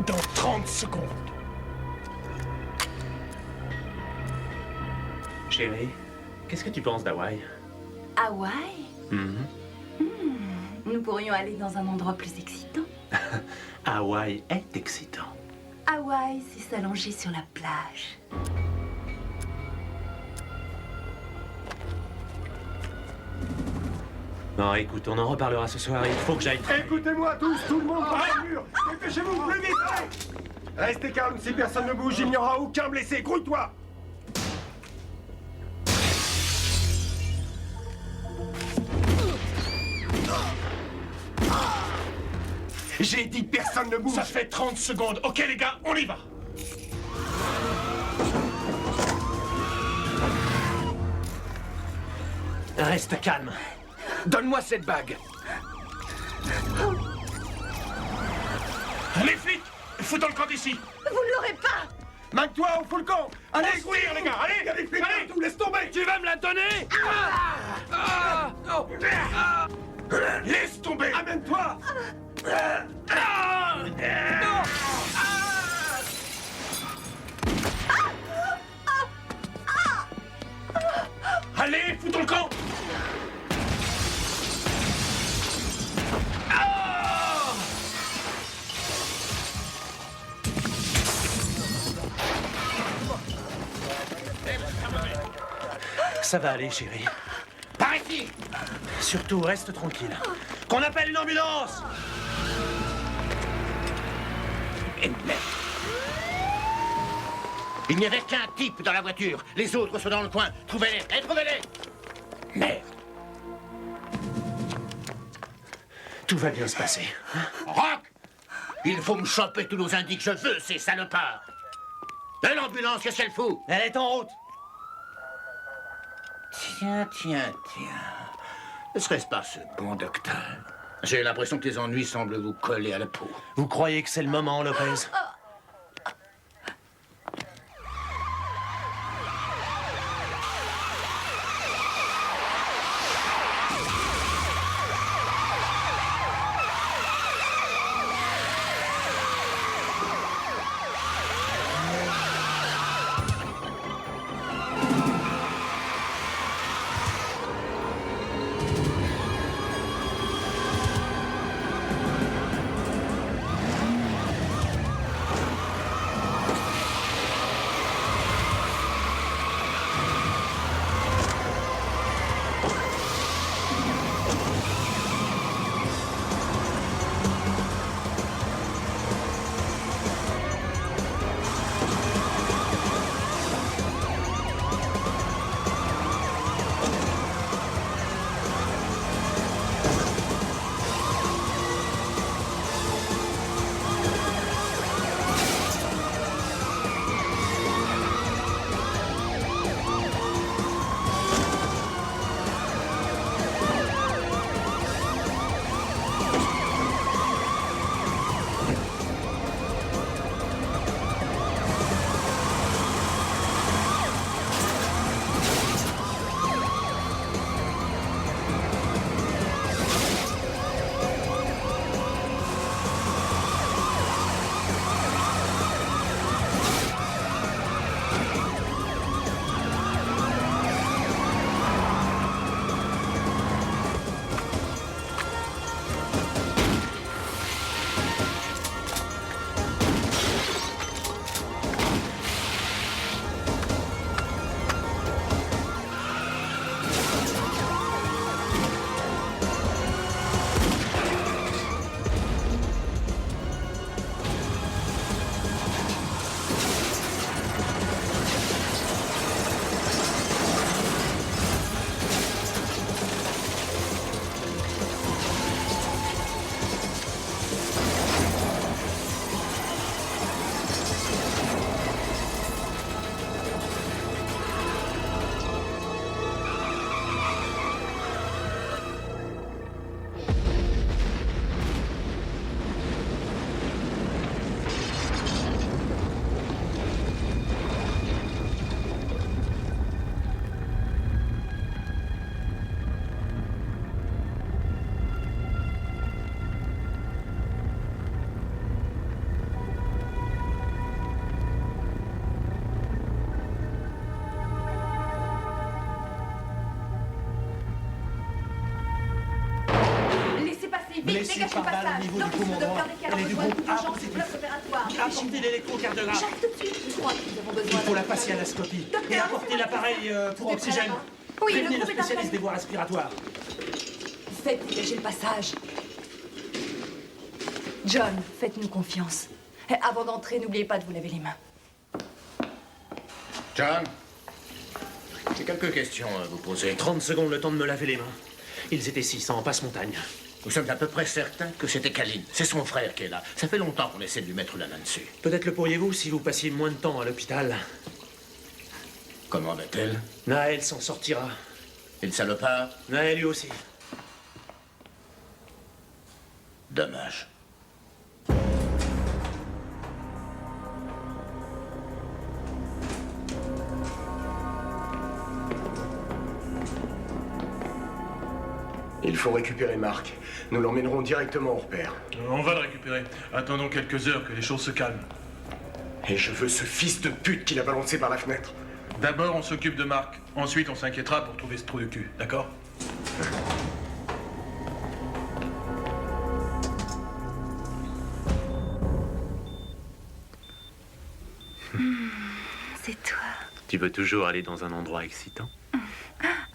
dans 30 secondes. Chérie, qu'est-ce que tu penses d'Hawaï? Hawaï? Mhm. Nous pourrions aller dans un endroit plus excitant. Hawaï est excitant. Hawaï, c'est s'allonger sur la plage. Non, écoute, on en reparlera ce soir. Il faut que j'aille. Écoutez-moi tous, tout le monde par le mur. Dépêchez-vous, plus vite, allez. Restez calme, si personne ne bouge, il n'y aura aucun blessé. Grouille-toi. J'ai dit personne ne bouge. Ça fait 30 secondes. Ok, les gars, on y va. Reste calme. Donne-moi cette bague. Les flics, foutons le camp d'ici. Vous ne l'aurez pas! Magne-toi, on fout le camp. Allez, Tire, les gars, allez. Il y a des flics Allez. partout, laisse tomber. Tu vas me la donner? Laisse tomber. Amène-toi. Allez, foutons le camp. Ça va aller, chérie. Par ici. Surtout, reste tranquille. Qu'on appelle une ambulance! Il n'y avait qu'un type dans la voiture. Les autres sont dans le coin. Trouvez-les. Trouvez-les. Merde. Tout va bien se passer. Rock! Il faut me choper tous nos indices que je veux, ces salopards. Et l'ambulance, qu'est-ce qu'elle fout? Elle est en route. Tiens. Ne serait-ce pas ce bon docteur? J'ai l'impression que les ennuis semblent vous coller à la peau. Vous croyez que c'est le moment, Lopez? Blessé dégagez par le balle au passage. niveau Donc, du poumon le droit. docteur Descartes Elle est a du besoin de groupe plus A d'urgence du positif. bloc opératoire. Apportez l'électrocardiogramme. J'arrive tout de suite. Je crois que nous avons besoin Il faut d'un la docteur. facialascopie. Docteur, Et apporter laissez-moi l'appareil pour Tout est prêt oxygène. là-bas. Oui, le Prévenez le groupe est spécialiste installé. des voies respiratoires. Faites dégager le passage. John, faites-nous confiance. Et avant d'entrer, n'oubliez pas de vous laver les mains. John, j'ai quelques questions à vous poser. 30 secondes, le temps de me laver les mains. Ils étaient 600 en passe-montagne. Nous sommes à peu près certains que c'était Kaline. C'est son frère qui est là. Ça fait longtemps qu'on essaie de lui mettre la main dessus. Peut-être le pourriez-vous si vous passiez moins de temps à l'hôpital. Comment va-t-elle? Naël s'en sortira. Et le salopard? Naël lui aussi. Dommage. Il faut récupérer Marc. Nous l'emmènerons directement au repère. On va le récupérer. Attendons quelques heures que les choses se calment. Et je veux ce fils de pute qui l'a balancé par la fenêtre. D'abord, on s'occupe de Marc. Ensuite, on s'inquiétera pour trouver ce trou de cul. D'accord? C'est toi. Tu veux toujours aller dans un endroit excitant?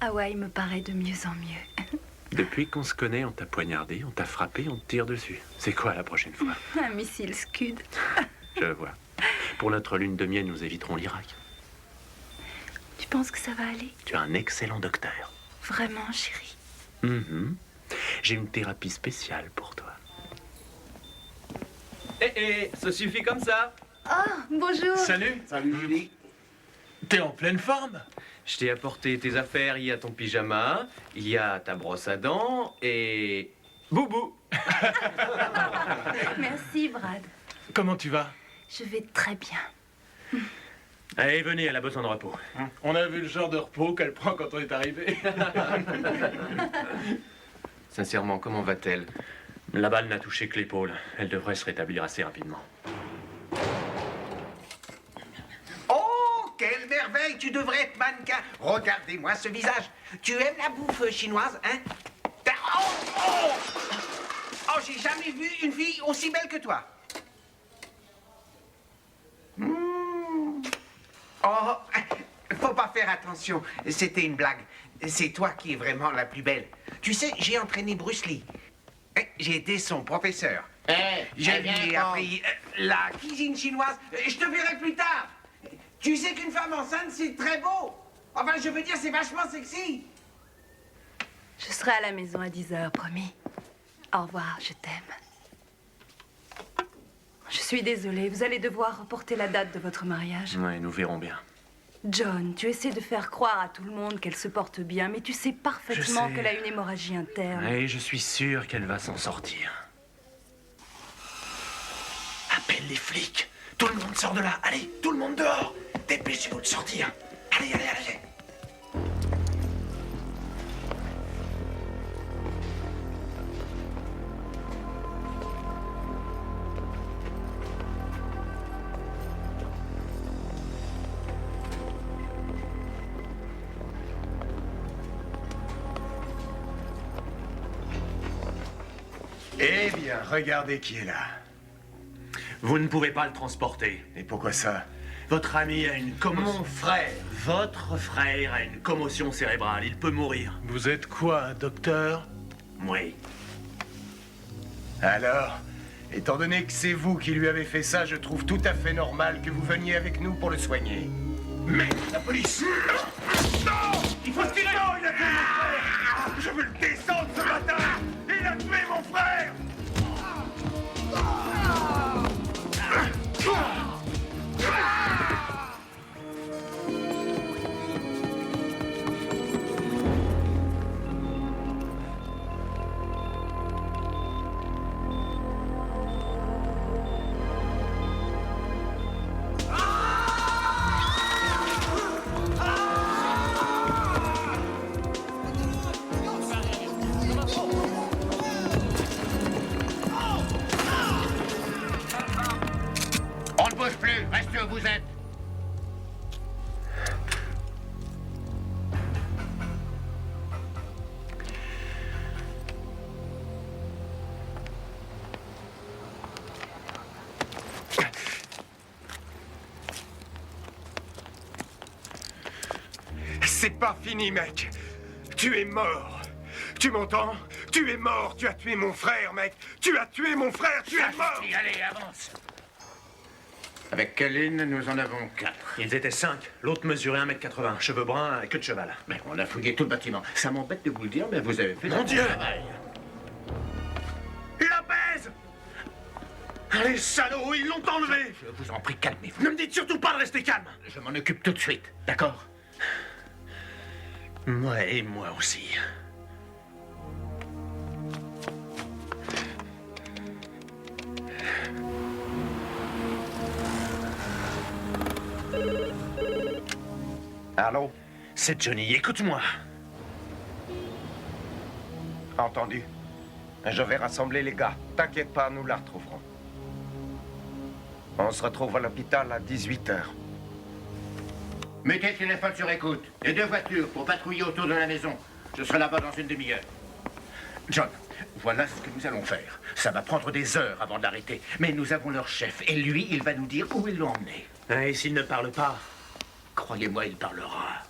Hawaï me paraît de mieux en mieux. Depuis qu'on se connaît, on t'a poignardé, on t'a frappé, on te tire dessus. C'est quoi la prochaine fois? Un missile Scud. Je vois. Pour notre lune de miel, nous éviterons l'Irak. Tu penses que ça va aller? Tu as un excellent docteur. Vraiment, chérie? Mhm. J'ai une thérapie spéciale pour toi. Ça suffit comme ça. Oh, bonjour. Salut. Salut, Julie. T'es en pleine forme? Je t'ai apporté tes affaires, il y a ton pyjama, il y a ta brosse à dents et... Boubou. Merci, Brad. Comment tu vas? Je vais très bien. Allez, venez, elle a besoin de repos. On a vu le genre de repos qu'elle prend quand on est arrivé. Sincèrement, comment va-t-elle? La balle n'a touché que l'épaule. Elle devrait se rétablir assez rapidement. Oh, quelle merveille! Tu devrais être mannequin. Regardez-moi ce visage. Tu aimes la bouffe chinoise, hein? Oh, oh! Oh, j'ai jamais vu une fille aussi belle que toi. Oh, faut pas faire attention. C'était une blague. C'est toi qui es vraiment la plus belle. Tu sais, j'ai entraîné Bruce Lee. J'ai été son professeur. Je lui ai appris la cuisine chinoise. Je te verrai plus tard. Tu sais qu'une femme enceinte, c'est très beau. Enfin, je veux dire, c'est vachement sexy. Je serai à la maison à 10h, promis. Au revoir, je t'aime. Je suis désolée, vous allez devoir reporter la date de votre mariage. Ouais, nous verrons bien. John, tu essaies de faire croire à tout le monde qu'elle se porte bien, mais tu sais parfaitement sais. qu'elle a une hémorragie interne. Et je suis sûr qu'elle va s'en sortir. Appelle les flics. Tout le monde sort de là. Allez, tout le monde dehors. Dépêchez-vous de sortir. Allez, allez, allez. Eh bien, regardez qui est là. Vous ne pouvez pas le transporter. Et pourquoi ça? Votre ami a une commotion. Mon frère. Votre frère a une commotion cérébrale. Il peut mourir. Vous êtes quoi, un docteur? Oui. Alors, étant donné que c'est vous qui lui avez fait ça, je trouve tout à fait normal que vous veniez avec nous pour le soigner. Merde, la police! Non! Il faut se tirer! Non, il a tué mon frère! Je veux le descendre, ce bâtard! Il a tué mon frère! C'est pas fini, mec. Tu es mort. Tu m'entends? Tu es mort. Tu as tué mon frère, mec. Tu as tué mon frère. Tu es mort. Allez, avance. Avec Kaline, nous en avons 4. Ils étaient 5. L'autre mesurait 1m80, cheveux bruns et queue de cheval. Mais on a fouillé tout le bâtiment. Ça m'embête de vous le dire, mais vous avez fait Mon un Dieu! bon travail. Lopez! Allez, salauds, ils l'ont enlevé! Je vous en prie, calmez-vous. Ne me dites surtout pas de rester calme! Je m'en occupe tout de suite, d'accord? Ouais, et moi aussi. Allô? C'est Johnny, écoute-moi. Entendu. Je vais rassembler les gars. T'inquiète pas, nous la retrouverons. On se retrouve à l'hôpital à 18h. Mettez le téléphone sur écoute. Et 2 voitures pour patrouiller autour de la maison. Je serai là-bas dans une demi-heure. John, voilà ce que nous allons faire. Ça va prendre des heures avant de l'arrêter. Mais nous avons leur chef. Et lui, il va nous dire où ils l'ont emmené. Et s'il ne parle pas? Croyez-moi, il parlera.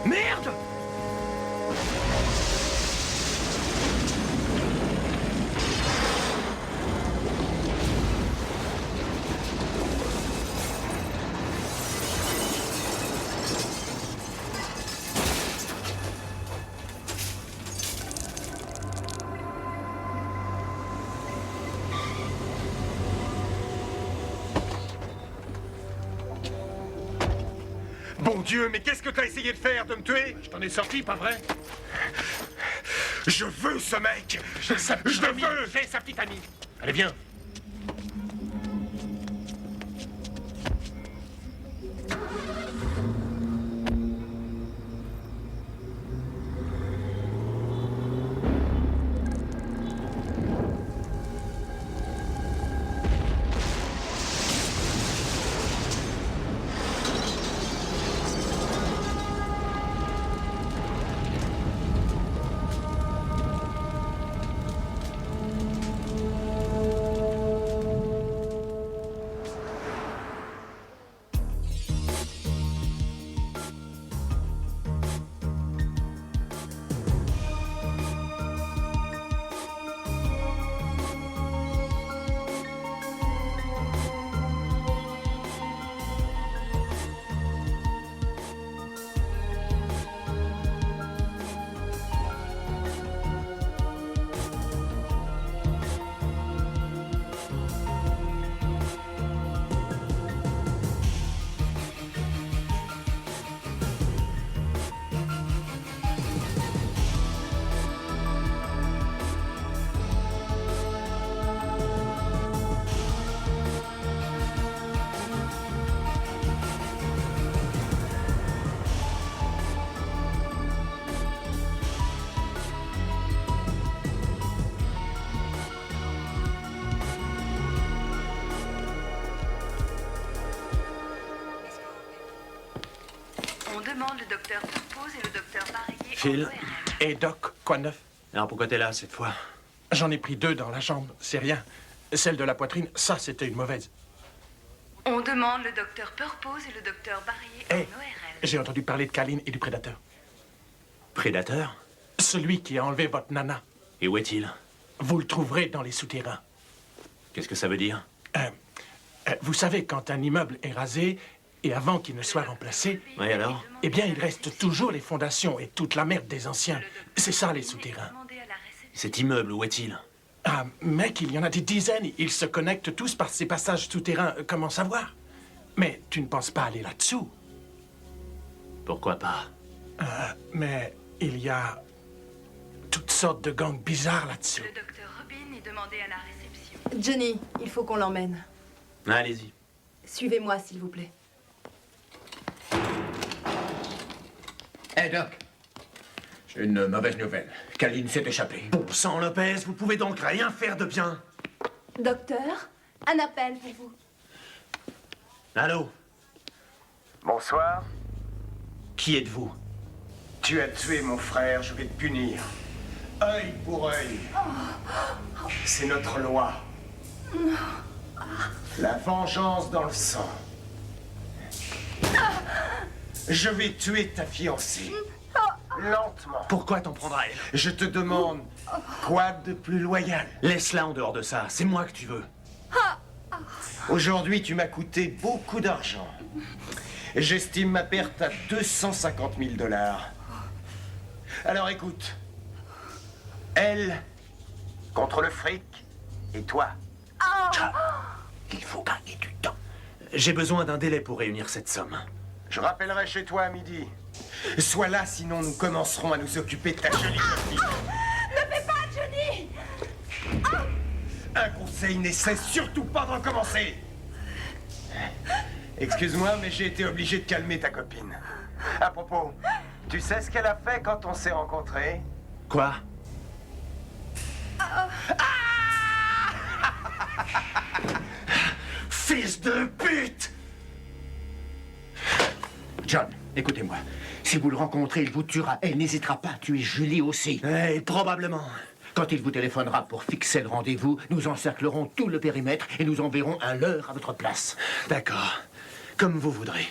Merde! Bon Dieu, mais qu'est-ce que t'as essayé de faire? De me tuer? Je t'en ai sorti, pas vrai? Je veux ce mec! Je le veux! J'ai sa petite amie. Allez, viens. demande le docteur Purpose et le docteur Barillet. Phil. Et Doc, quoi de neuf? Alors pourquoi t'es là cette fois? J'en ai pris 2 dans la jambe, c'est rien. Celle de la poitrine, ça, c'était une mauvaise. On demande le docteur Purpose et le docteur Barillet en Hé, ORL. j'ai entendu parler de Kaline et du prédateur. Prédateur? Celui qui a enlevé votre nana. Et où est-il? Vous le trouverez dans les souterrains. Qu'est-ce que ça veut dire? Vous savez, quand un immeuble est rasé, et avant qu'il ne soit remplacé, Oui, alors? eh bien, il reste toujours les fondations et toute la merde des anciens. C'est ça, les souterrains. Demandez à la réception. Cet immeuble, où est-il? Ah, mec, il y en a des dizaines. Ils se connectent tous par ces passages souterrains. Comment savoir? Mais tu ne penses pas aller là-dessous. Pourquoi pas? Mais il y a toutes sortes de gangs bizarres là-dessous. Le docteur Robin est demandé à la réception. Johnny, il faut qu'on l'emmène. Allez-y. Suivez-moi, s'il vous plaît. Hé, Doc. J'ai une mauvaise nouvelle. Kaline s'est échappée. Bon sang, Lopez, vous pouvez donc rien faire de bien. Docteur, un appel pour vous. Allô? Bonsoir. Qui êtes-vous? Tu as tué mon frère, je vais te punir. Œil pour œil. C'est notre loi. La vengeance dans le sang. Je vais tuer ta fiancée. Lentement. Pourquoi t'en prendras elle? Je te demande, quoi de plus loyal? Laisse-la en dehors de ça, c'est moi que tu veux. Aujourd'hui, tu m'as coûté beaucoup d'argent. J'estime ma perte à 250 000 $. Alors écoute. Elle contre le fric et toi. Il faut gagner du temps. J'ai besoin d'un délai pour réunir cette somme. Je rappellerai chez toi à midi. Sois là, sinon nous commencerons à nous occuper de ta jolie copine. Ne fais pas, Johnny! Un conseil, n'essaie surtout pas de recommencer. Excuse-moi, mais j'ai été obligé de calmer ta copine. À propos, tu sais ce qu'elle a fait quand on s'est rencontrés? Quoi? Fils de pute! John, écoutez-moi. Si vous le rencontrez, il vous tuera. Elle n'hésitera pas à tuer Julie aussi. Probablement. Quand il vous téléphonera pour fixer le rendez-vous, nous encerclerons tout le périmètre et nous enverrons un leurre à votre place. D'accord. Comme vous voudrez.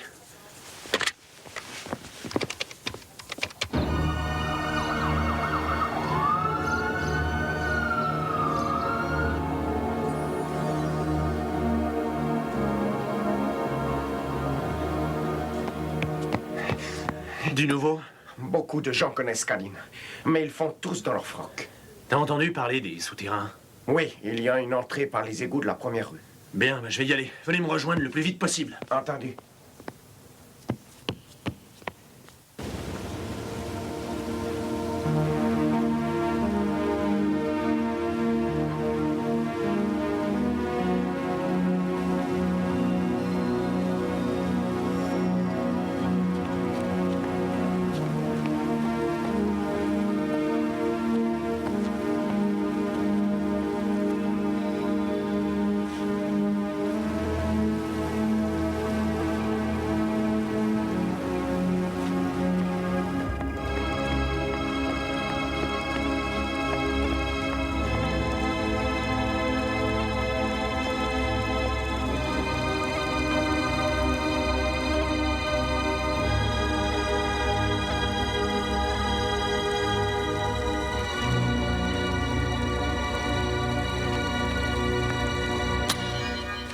Du nouveau? Beaucoup de gens connaissent Kaline, mais ils font tous dans leur froc. T'as entendu parler des souterrains? Oui, il y a une entrée par les égouts de la première rue. Bien, je vais y aller. Venez me rejoindre le plus vite possible. Entendu.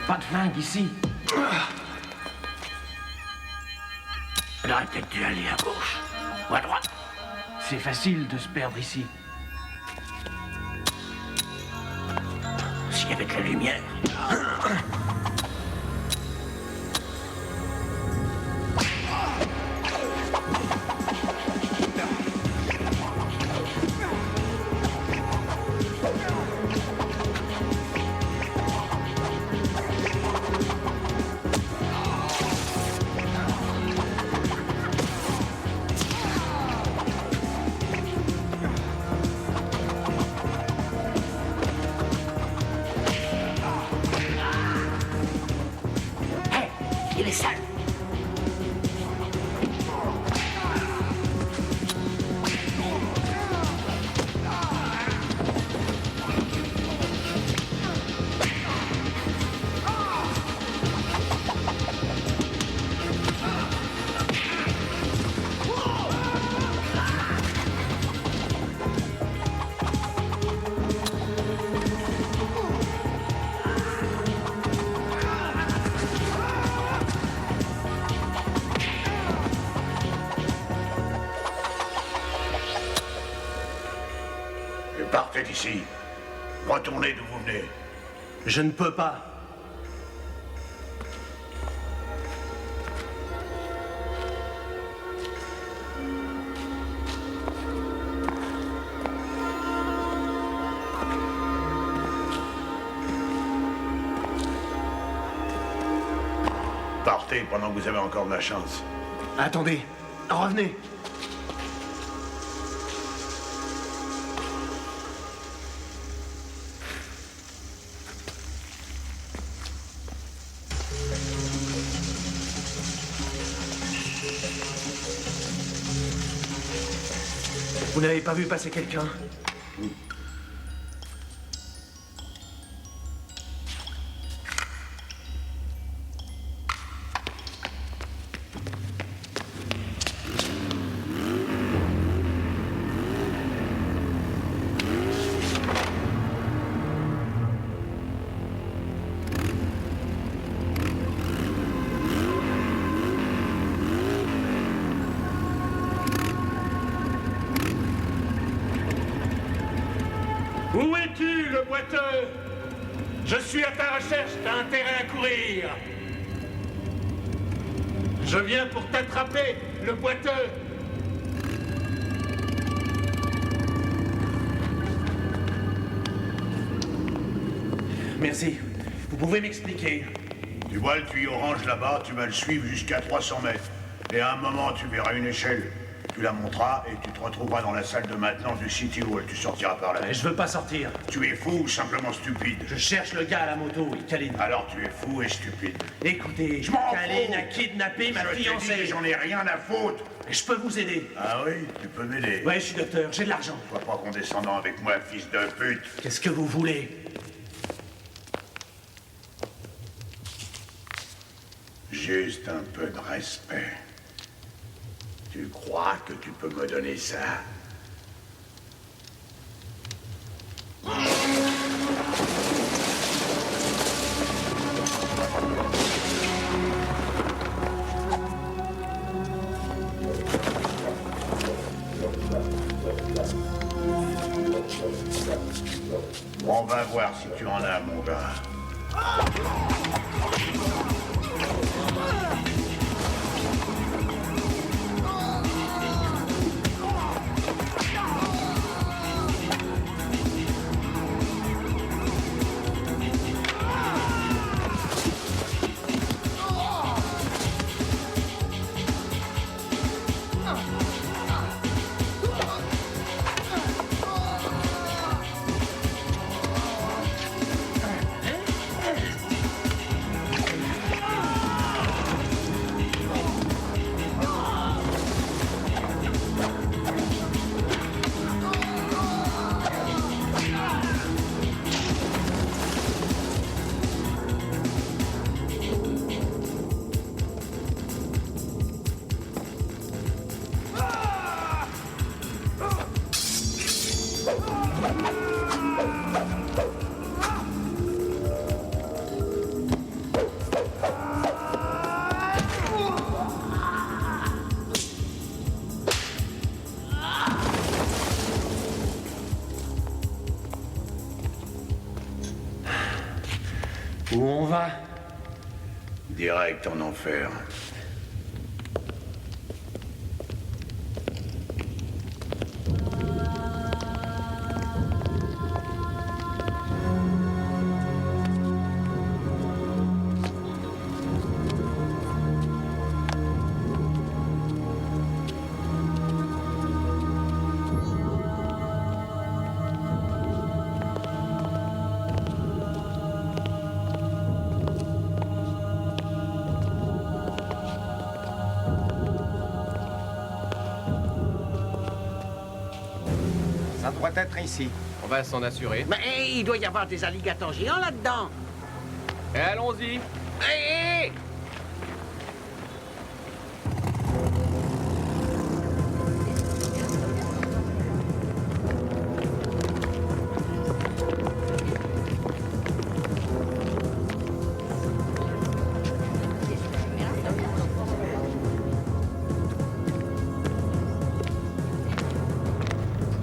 Pas de flingue ici. Elle aurait peut-être dû aller à gauche ou à droite. C'est facile de se perdre ici. S'il y avait de la lumière. Il est sale. Partez d'ici. Retournez d'où vous venez. Je ne peux pas. Partez pendant que vous avez encore de la chance. Attendez, revenez. Vous n'avez pas vu passer quelqu'un? Où es-tu, le boiteux? Je suis à ta recherche, t'as intérêt à courir. Je viens pour t'attraper, le boiteux. Merci. Vous pouvez m'expliquer? Tu vois le tuyau orange là-bas, tu vas le suivre jusqu'à 300 mètres. Et à un moment, tu verras une échelle. Tu la monteras et tu te retrouveras dans la salle de maintenance du City Hall. Tu sortiras par là. Mais je veux pas sortir. Tu es fou ou simplement stupide? Je cherche le gars à la moto, Kaline. Alors tu es fou et stupide. Écoutez, Je m'en Kaline fous. a kidnappé ma Je te dis, fiancée. j'en ai rien à foutre. Et je peux vous aider. Ah oui, tu peux m'aider. Ouais, je suis docteur, j'ai de l'argent. Sois pas condescendant avec moi, fils de pute. Qu'est-ce que vous voulez? Juste un peu de respect. Tu crois que tu peux me donner ça? On va voir si tu en as, mon gars. Où on va? Direct en enfer. Ça doit être ici. On va s'en assurer. Mais il doit y avoir des alligators géants là-dedans. Et allons-y. Hé,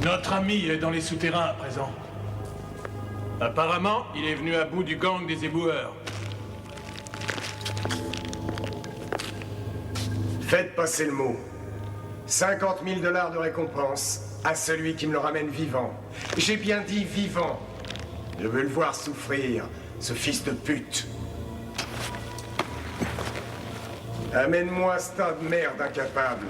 Notre ami est dans les souterrains à présent. Apparemment, il est venu à bout du gang des éboueurs. Faites passer le mot. 50 000 $ de récompense à celui qui me le ramène vivant. J'ai bien dit vivant. Je veux le voir souffrir, ce fils de pute. Amène-moi ce tas de merde incapable.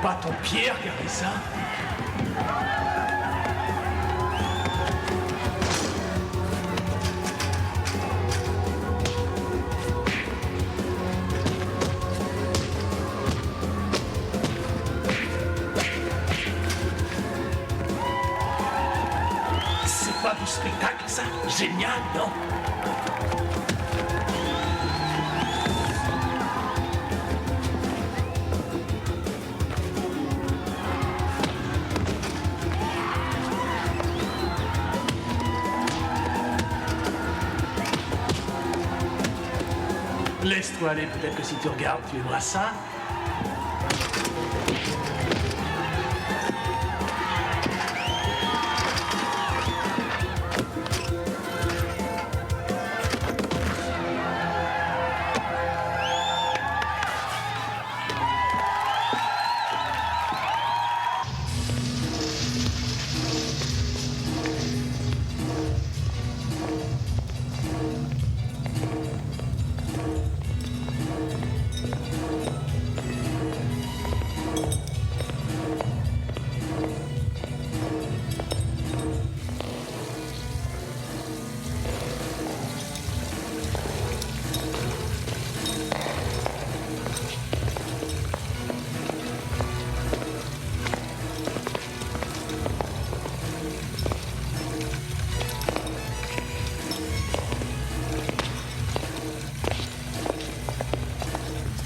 Pas ton pied, regardez ça. C'est pas du spectacle, ça? Génial, non? Laisse-toi aller, peut-être que si tu regardes, tu aimeras ça.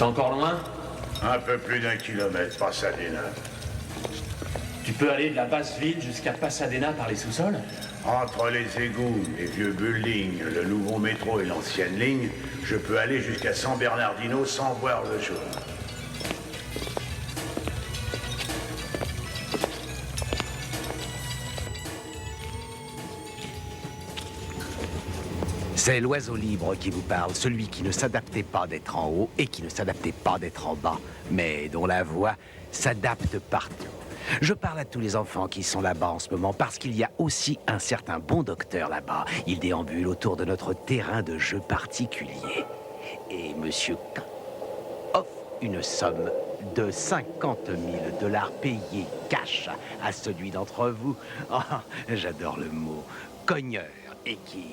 C'est encore loin? Un peu plus d'1 kilomètre, Pasadena. Tu peux aller de la basse ville jusqu'à Pasadena par les sous-sols? Entre les égouts, les vieux buildings, le nouveau métro et l'ancienne ligne, je peux aller jusqu'à San Bernardino sans voir le jour. C'est l'oiseau libre qui vous parle, celui qui ne s'adaptait pas d'être en haut et qui ne s'adaptait pas d'être en bas, mais dont la voix s'adapte partout. Je parle à tous les enfants qui sont là-bas en ce moment parce qu'il y a aussi un certain bon docteur là-bas. Il déambule autour de notre terrain de jeu particulier. Et Monsieur K offre une somme de 50 000 $ payés cash à celui d'entre vous. Oh, j'adore le mot cogneur et qui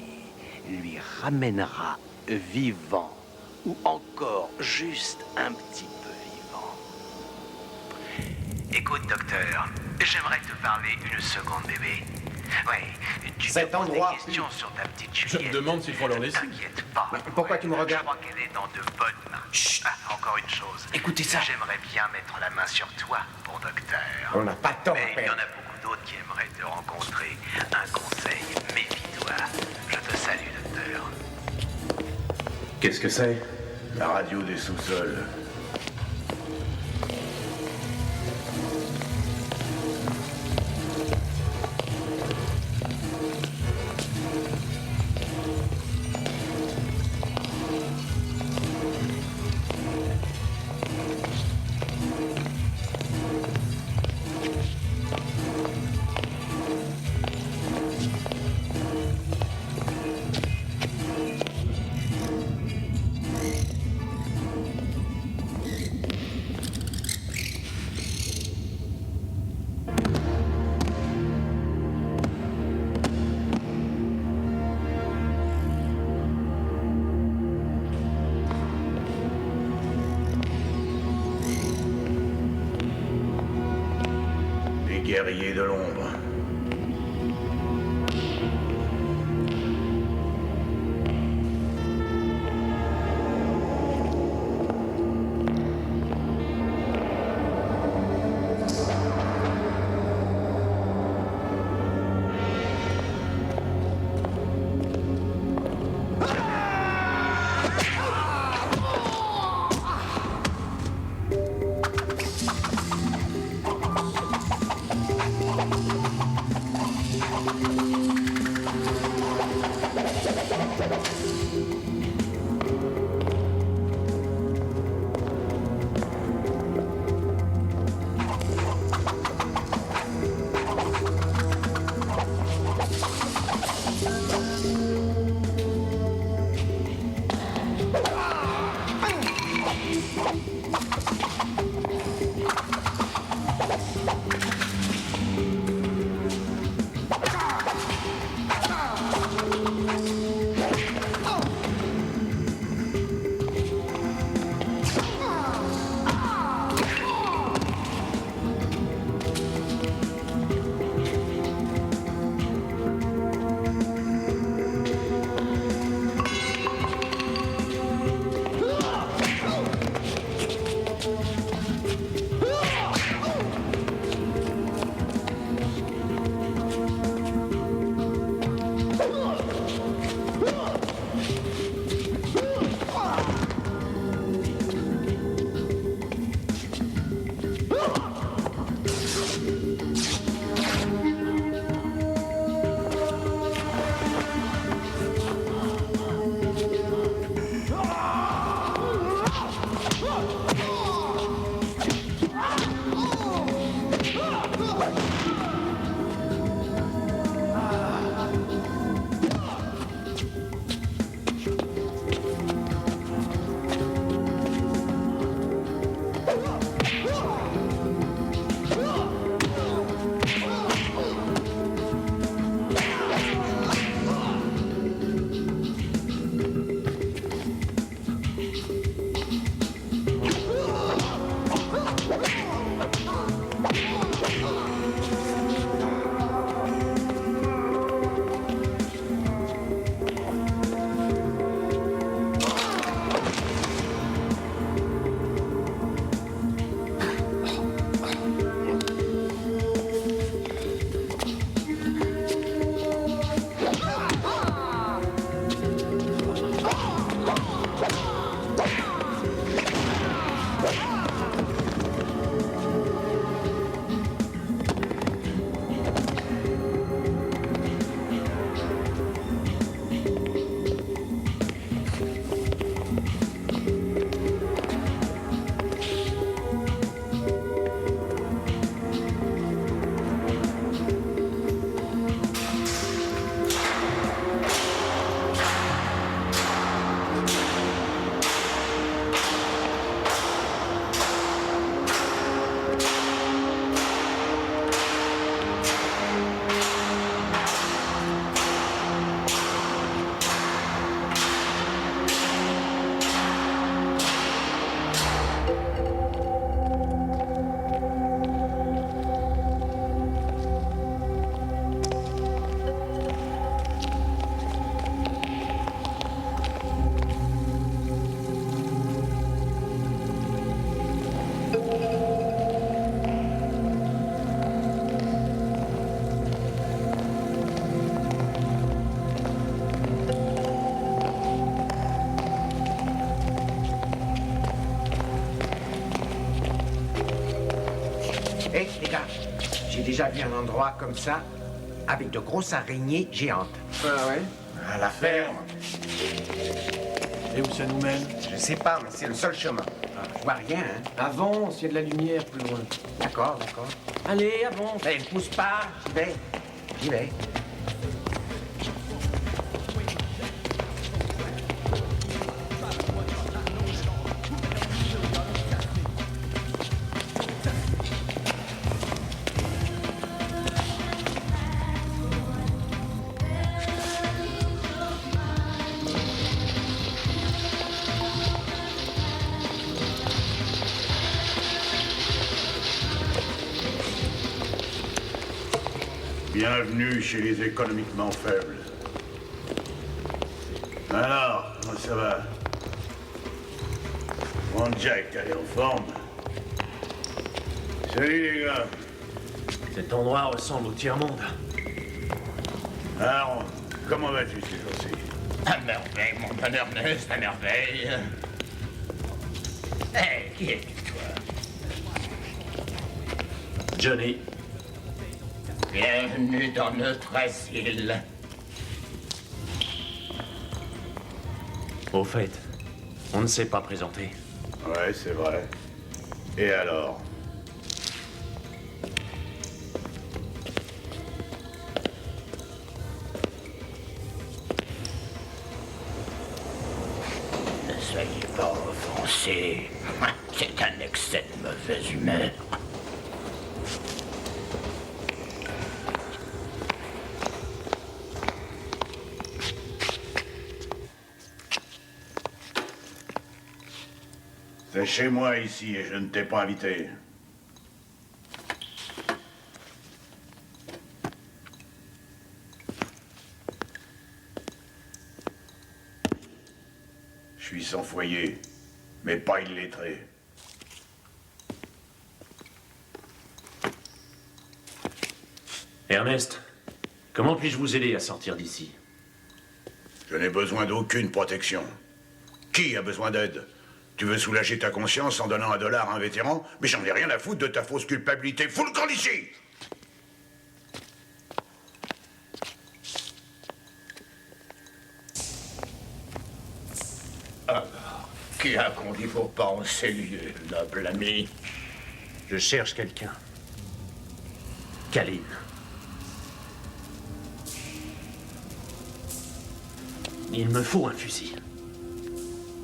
lui ramènera vivant ou encore juste un petit peu vivant. Écoute, docteur, j'aimerais te parler une seconde, bébé. Ouais, tu te Cet poses endroit des questions sur ta petite Je Juliette. me demande s'ils font leur lessive. T'inquiète pas. Pourquoi tu me regardes? Je crois qu'elle est dans de bonnes mains. Chut. Ah, encore une chose. Écoutez ça. J'aimerais bien mettre la main sur toi, bon docteur. On n'a pas de temps à Mais il y en perdre. a beaucoup d'autres qui aimeraient te rencontrer. Un conseil, méfie-toi. Je te salue, docteur. Qu'est-ce que c'est? La radio des sous-sols. Les guerriers de l'ombre. déjà vu un endroit comme ça, avec de grosses araignées géantes. Ah ouais? À la ferme. Et où ça nous mène? Je sais pas, mais c'est le seul chemin. Je vois rien, hein. Avance, il y a de la lumière plus loin. D'accord, d'accord. Allez, avance. Eh, ne pousse pas, j'y vais. J'y vais. Bienvenue chez les économiquement faibles. Alors, comment ça va? Mon Jack, elle est en forme? Salut les gars. Cet endroit ressemble au tiers-monde. Aaron, comment vas-tu ces jours-ci? À merveille, mon bon Ernest, à merveille. Hé, qui es-tu, toi? Johnny. Bienvenue dans notre asile. Au fait, on ne s'est pas présenté. Ouais, c'est vrai. Et alors? Ne soyez pas offensés. C'est un excès de mauvaise humeur. C'est chez moi ici et je ne t'ai pas invité. Je suis sans foyer, mais pas illettré. Ernest, comment puis-je vous aider à sortir d'ici? Je n'ai besoin d'aucune protection. Qui a besoin d'aide? Tu veux soulager ta conscience en donnant $1 à un vétéran? Mais j'en ai rien à foutre de ta fausse culpabilité. Fous le camp d'ici! Alors, qui a conduit vos pas en ces lieux, noble ami? Je cherche quelqu'un. Kaline. Il me faut un fusil.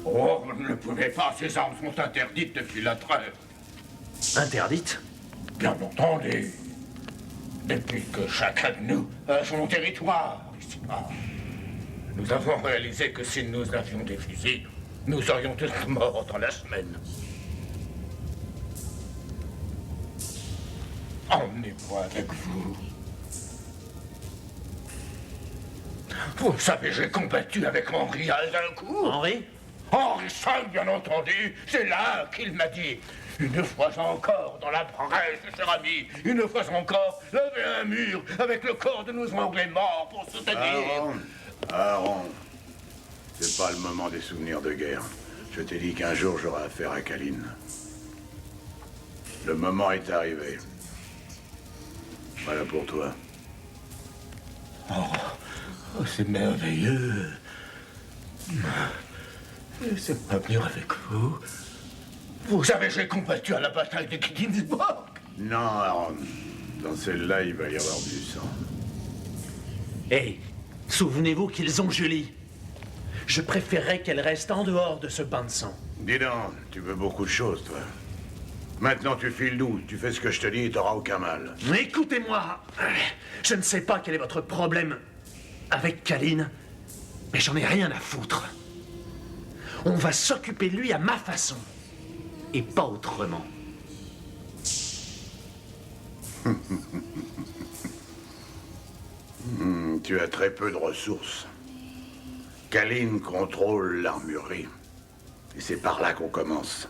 Oh, vous ne le pouvez pas, ces armes sont interdites depuis la trêve. Interdite? Bien entendu. Depuis que chacun de nous a son territoire ici-bas. Nous avons réalisé que si nous avions des fusils, nous aurions tous morts dans la semaine. Emmenez-moi avec vous. Vous savez, j'ai combattu avec Henri Azincourt. Henri? Henri V, bien entendu. C'est là qu'il m'a dit. Une fois encore, dans la Bresse, cher ami, une fois encore, lever un mur avec le corps de nos Anglais morts pour soutenir. Aaron, c'est pas le moment des souvenirs de guerre. Je t'ai dit qu'un jour j'aurai affaire à Kaline. Le moment est arrivé. Voilà pour toi. Oh, c'est merveilleux. Laissez-moi venir avec vous. Vous savez, j'ai combattu à la bataille de Gettysburg. Non, Aaron. Dans celle-là, il va y avoir du sang. Hé, souvenez-vous qu'ils ont Julie. Je préférerais qu'elle reste en dehors de ce bain de sang. Dis donc, tu veux beaucoup de choses, toi. Maintenant, tu files nous. Tu fais ce que je te dis et t'auras aucun mal. Écoutez-moi. Je ne sais pas quel est votre problème avec Kaline, mais j'en ai rien à foutre. On va s'occuper de lui à ma façon. Et pas autrement. Tu as très peu de ressources. Kaline contrôle l'armurerie. Et c'est par là qu'on commence.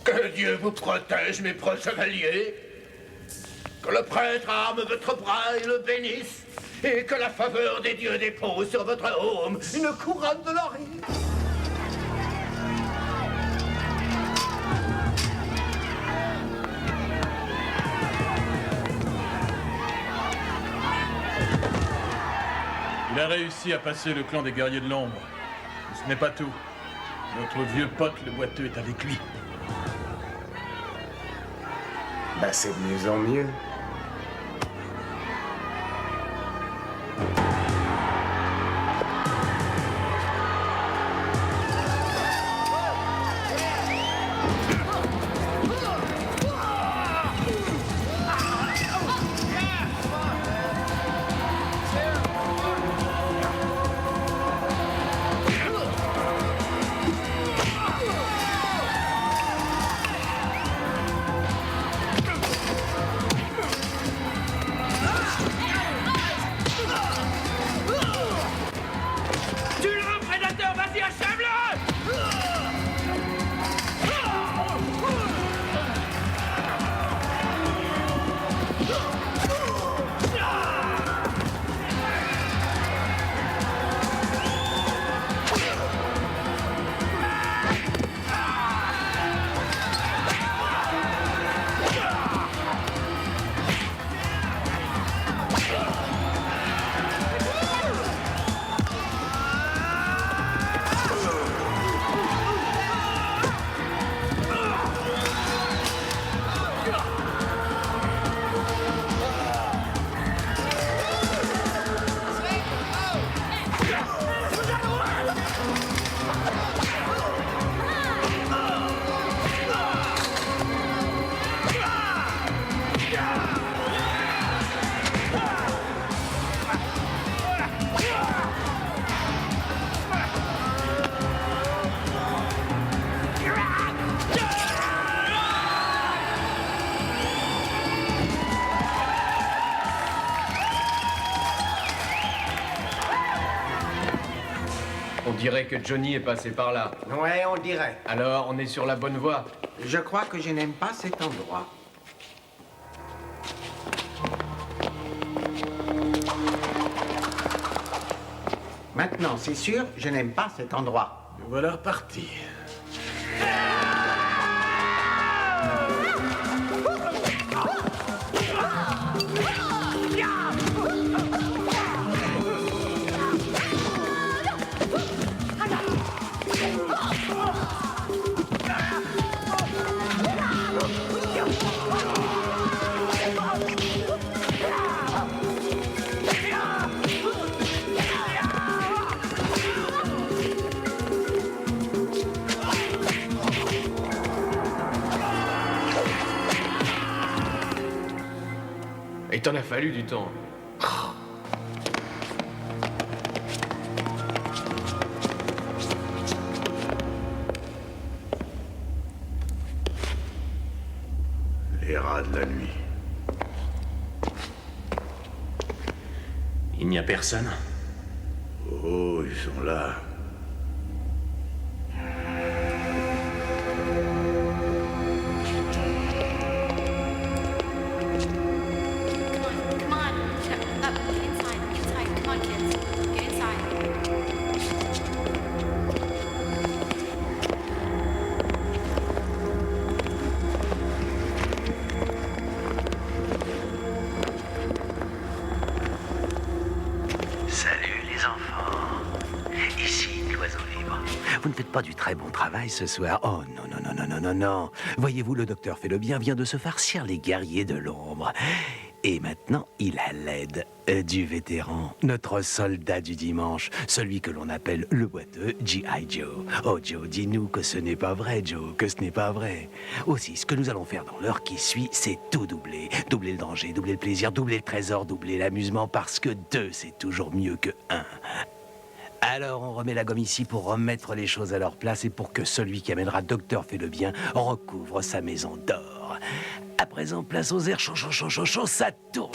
Que Dieu vous protège, mes proches chevaliers. Que le prêtre arme votre bras et le bénisse. Et que la faveur des dieux dépose sur votre home une couronne de laurier. réussi à passer le clan des guerriers de l'ombre. Mais ce n'est pas tout. Notre vieux pote, le boiteux, est avec lui. Bah, c'est de mieux en mieux. On dirait que Johnny est passé par là. Ouais, on dirait. Alors, on est sur la bonne voie. Je crois que je n'aime pas cet endroit. Maintenant, c'est sûr, je n'aime pas cet endroit. Et voilà reparti. Il t'en a fallu du temps. Les rats de la nuit. Il n'y a personne. Oh, ils sont là. Salut les enfants. Ici, l'oiseau libre. Vous ne faites pas du très bon travail ce soir. Oh non, non, non, non, non, non, non. Voyez-vous, le docteur Fait-le-Bien vient de se farcir les guerriers de l'ombre. Et maintenant, il a l'aide du vétéran, notre soldat du dimanche, celui que l'on appelle le boiteux G.I. Joe. Oh Joe, dis-nous que ce n'est pas vrai, Joe, que ce n'est pas vrai. Aussi, ce que nous allons faire dans l'heure qui suit, c'est tout doubler. Doubler le danger, doubler le plaisir, doubler le trésor, doubler l'amusement, parce que 2, c'est toujours mieux que 1. Alors, on remet la gomme ici pour remettre les choses à leur place et pour que celui qui amènera Docteur Fait-le-Bien recouvre sa maison d'or. À présent, place aux airs chaud, ça tourne.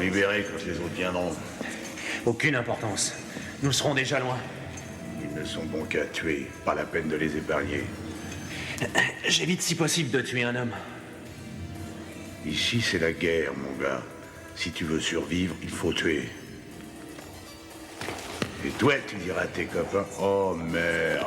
libérés quand les autres viendront. Aucune importance. Nous serons déjà loin. Ils ne sont bons qu'à tuer, pas la peine de les épargner. J'évite si possible de tuer un homme. Ici, c'est la guerre, mon gars. Si tu veux survivre, il faut tuer. Et toi, tu diras à tes copains, oh merde.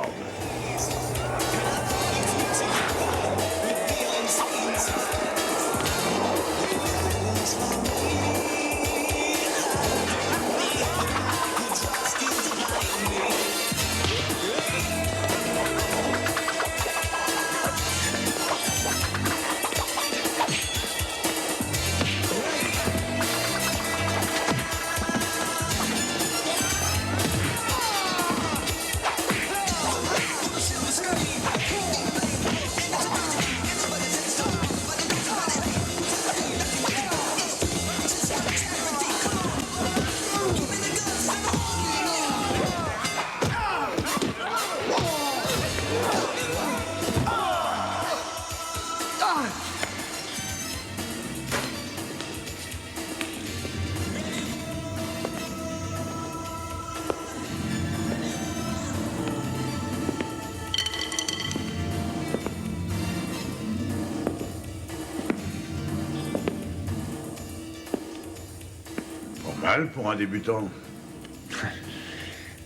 Mal pour un débutant.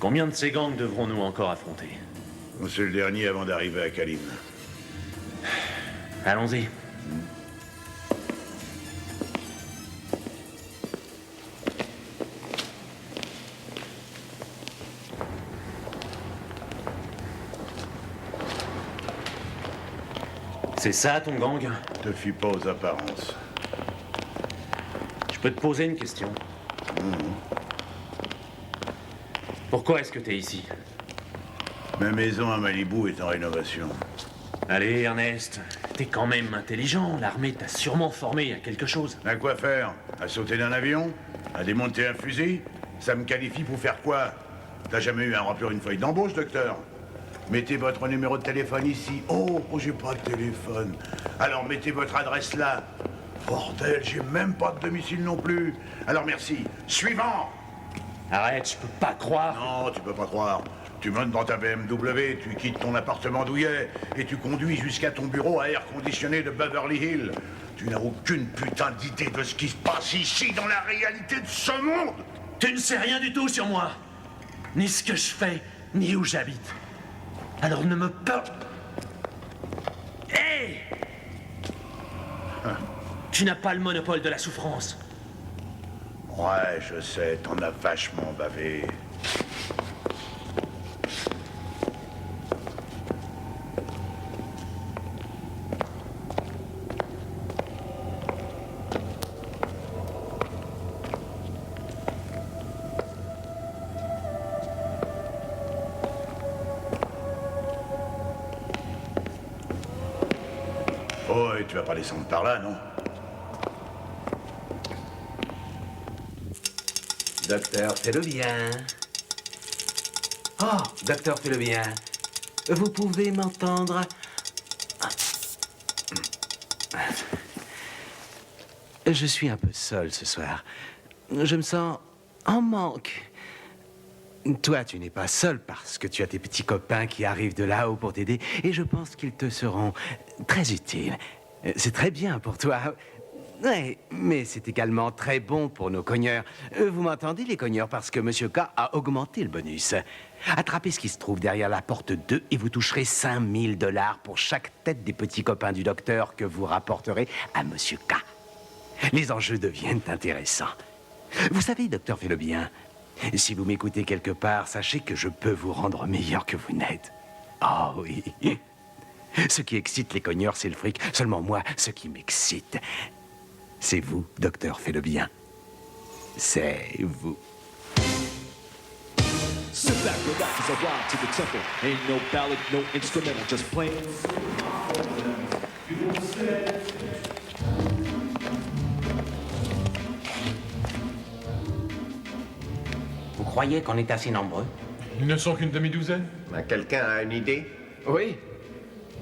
Combien de ces gangs devrons-nous encore affronter? C'est le dernier avant d'arriver à Kalin. Allons-y. C'est ça ton gang? Te fie pas aux apparences. Je peux te poser une question? Pourquoi est-ce que t'es ici? Ma maison à Malibu est en rénovation. Allez, Ernest, t'es quand même intelligent. L'armée t'a sûrement formé à quelque chose. À quoi faire? À sauter d'un avion? À démonter un fusil? Ça me qualifie pour faire quoi? T'as jamais eu à remplir une feuille d'embauche, docteur? Mettez votre numéro de téléphone ici. Oh, j'ai pas de téléphone. Alors mettez votre adresse là. Bordel, j'ai même pas de domicile non plus. Alors merci. Suivant! Arrête, je peux pas croire. Non, tu peux pas croire. Tu montes dans ta BMW, tu quittes ton appartement douillet et tu conduis jusqu'à ton bureau à air conditionné de Beverly Hills. Tu n'as aucune putain d'idée de ce qui se passe ici dans la réalité de ce monde. Tu ne sais rien du tout sur moi. Ni ce que je fais, ni où j'habite. Alors ne me pas... Hé! Tu n'as pas le monopole de la souffrance. Ouais, je sais, t'en as vachement bavé. Oh, et tu vas pas descendre par là, non? Docteur, fais-le bien. Oh, docteur, fais-le bien. Vous pouvez m'entendre? Je suis un peu seul ce soir. Je me sens en manque. Toi, tu n'es pas seul parce que tu as tes petits copains qui arrivent de là-haut pour t'aider et je pense qu'ils te seront très utiles. C'est très bien pour toi. Ouais, mais c'est également très bon pour nos cogneurs. Vous m'entendez, les cogneurs, parce que Monsieur K a augmenté le bonus. Attrapez ce qui se trouve derrière la porte 2 et vous toucherez 5000 $ pour chaque tête des petits copains du docteur que vous rapporterez à Monsieur K. Les enjeux deviennent intéressants. Vous savez, docteur fait le bien. Si vous m'écoutez quelque part, sachez que je peux vous rendre meilleur que vous n'êtes. Oh oui. Ce qui excite les cogneurs, c'est le fric. Seulement moi, ce qui m'excite... c'est vous, docteur, fait le bien. C'est vous. Sit back, relax as I ride to the temple. Ain't no ballad, no instrumental, just plain. Vous croyez qu'on est assez nombreux? Ils ne sont qu'une demi-douzaine. Quelqu'un a une idée? Oui.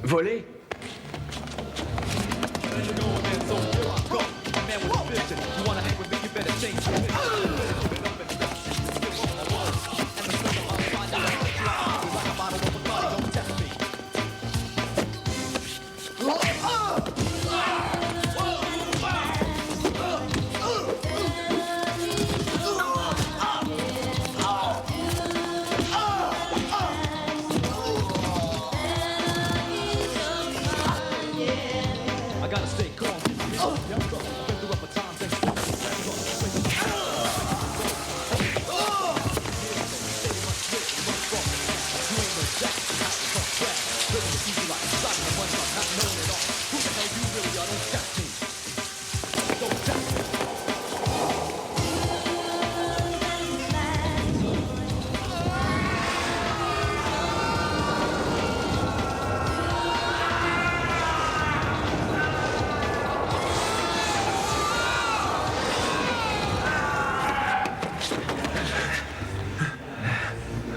Voler.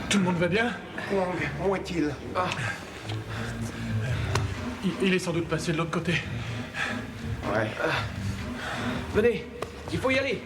Tout le monde va bien? Wong, où est-il? Il est sans doute passé de l'autre côté. Ouais. Venez, il faut y aller.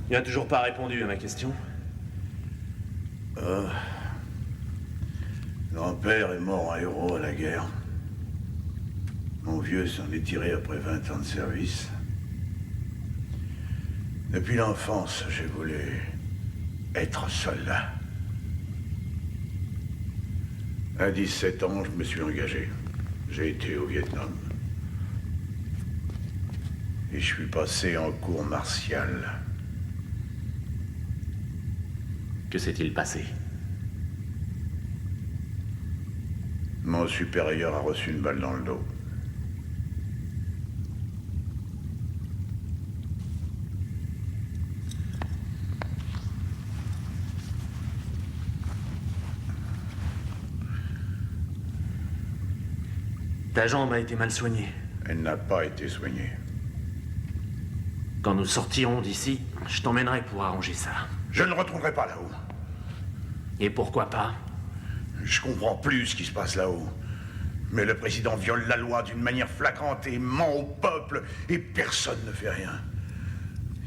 Il n'a toujours pas répondu à ma question. Grand-père est mort en héros à la guerre. Mon vieux s'en est tiré après 20 ans de service. Depuis l'enfance, j'ai voulu être soldat. À 17 ans, je me suis engagé. J'ai été au Vietnam. Et je suis passé en cours martiale. Que s'est-il passé? Mon supérieur a reçu une balle dans le dos. Ta jambe a été mal soignée. Elle n'a pas été soignée. Quand nous sortirons d'ici, je t'emmènerai pour arranger ça. Je ne retournerai pas là-haut. Et pourquoi pas? Je comprends plus ce qui se passe là-haut. Mais le président viole la loi d'une manière flagrante et ment au peuple, et personne ne fait rien.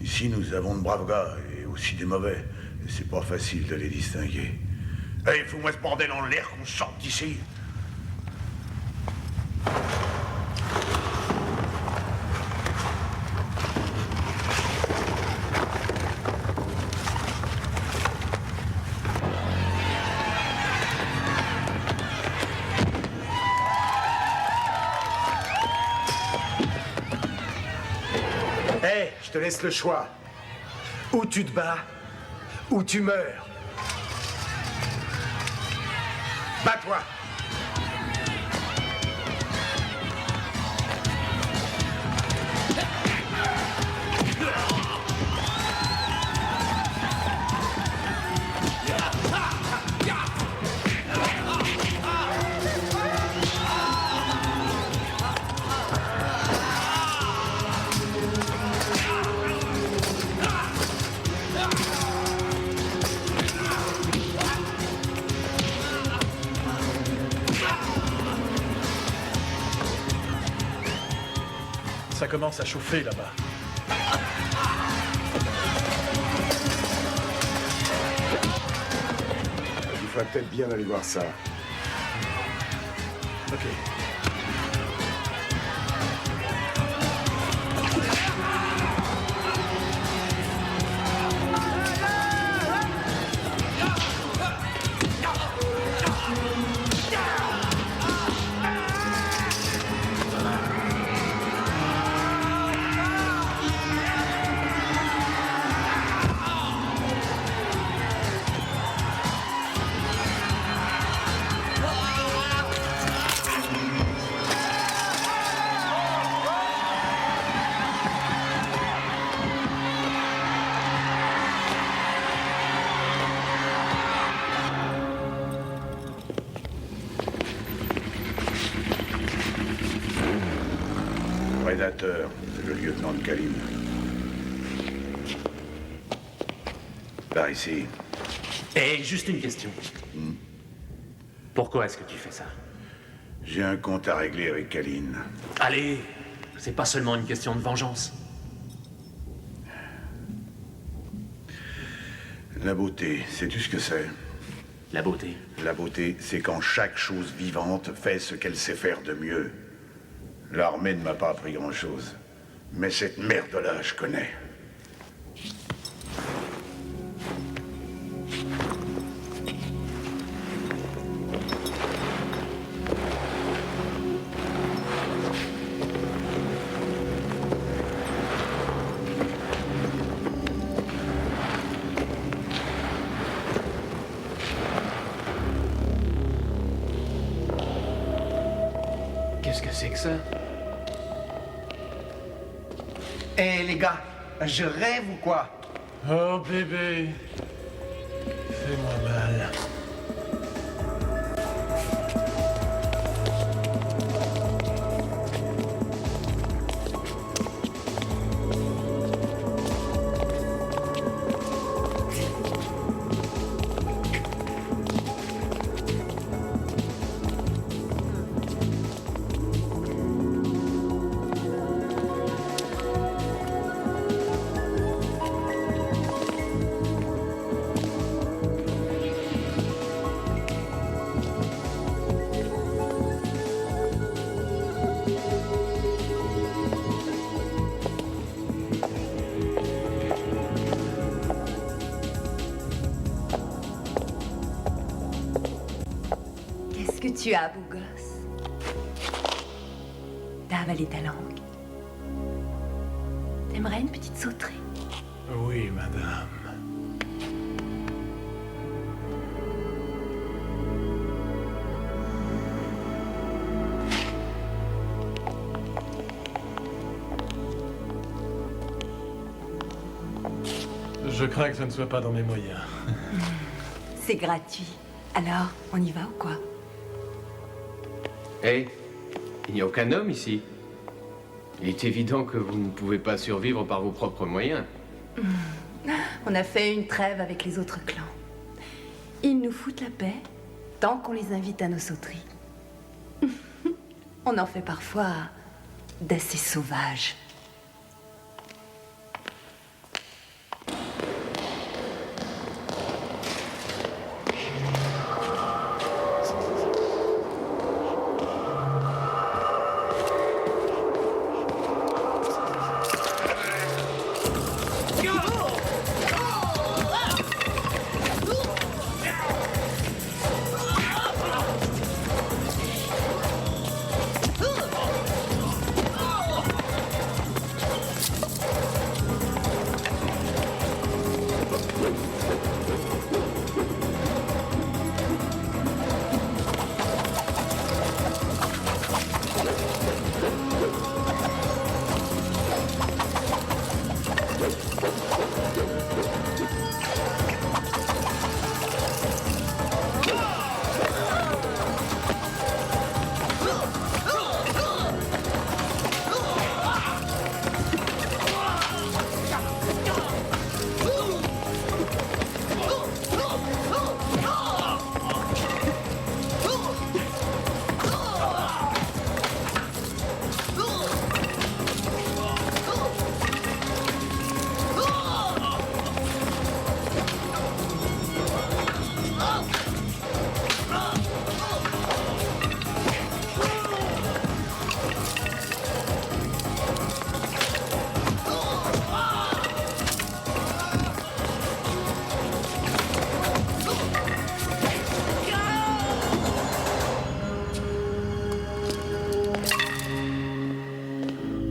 Ici, nous avons de braves gars, et aussi des mauvais. Et c'est pas facile de les distinguer. Hey, fous-moi ce bordel en l'air qu'on sorte d'ici. Je te laisse le choix. Ou tu te bats, ou tu meurs. Bats-toi! Ça commence à chauffer là-bas. Il faudrait peut-être bien aller voir ça. Ok. Prédateur, c'est le lieutenant de Kaline. Par ici. Et juste une question. Pourquoi est-ce que tu fais ça? J'ai un compte à régler avec Kaline. Allez, c'est pas seulement une question de vengeance. La beauté, sais-tu ce que c'est? La beauté? La beauté, c'est quand chaque chose vivante fait ce qu'elle sait faire de mieux. L'armée ne m'a pas appris grand-chose. Mais cette merde-là, je connais. Qu'est-ce que c'est que ça? Eh les gars, je rêve ou quoi? Oh bébé, fais-moi mal. Qu'est-ce que tu as, beau gosse? T'as avalé ta langue. T'aimerais une petite sauterie? Oui, madame. Je crains que ce ne soit pas dans mes moyens. C'est gratuit. Alors, on y va ou quoi? Hé, il n'y a aucun homme ici. Il est évident que vous ne pouvez pas survivre par vos propres moyens. On a fait une trêve avec les autres clans. Ils nous foutent la paix tant qu'on les invite à nos sauteries. On en fait parfois d'assez sauvages.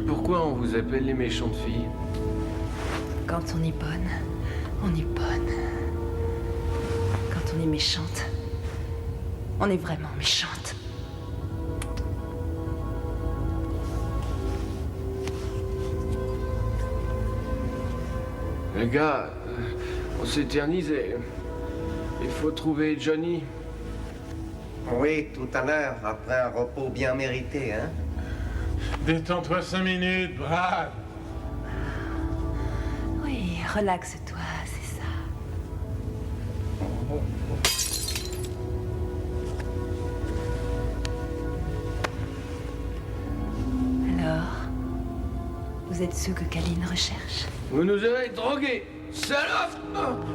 Pourquoi on vous appelle les méchantes filles? Quand on est bonne, on est bonne. Quand on est méchante, on est vraiment méchante. Les gars, on s'éternise et il faut trouver Johnny. Oui, tout à l'heure, après un repos bien mérité, hein? Détends-toi 5 minutes, brave. Oui, relaxe-toi, c'est ça. Alors, vous êtes ceux que Kaline recherche? Vous nous avez drogués, salope!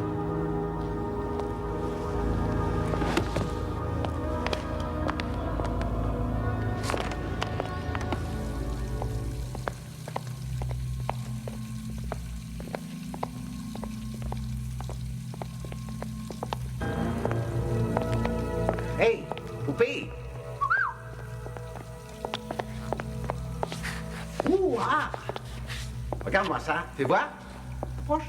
Hey, poupée! Ouh, ah! Regarde-moi ça, fais voir. Approche.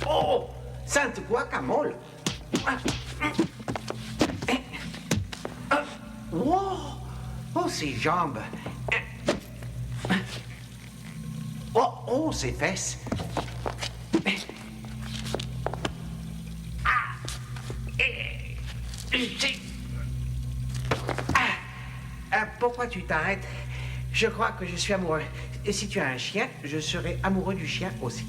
Oh! Sainte guacamole! Wow! Oh, ses jambes! Oh, ses fesses! Pourquoi tu t'arrêtes? Je crois que je suis amoureux. Et si tu as un chien, je serai amoureux du chien aussi.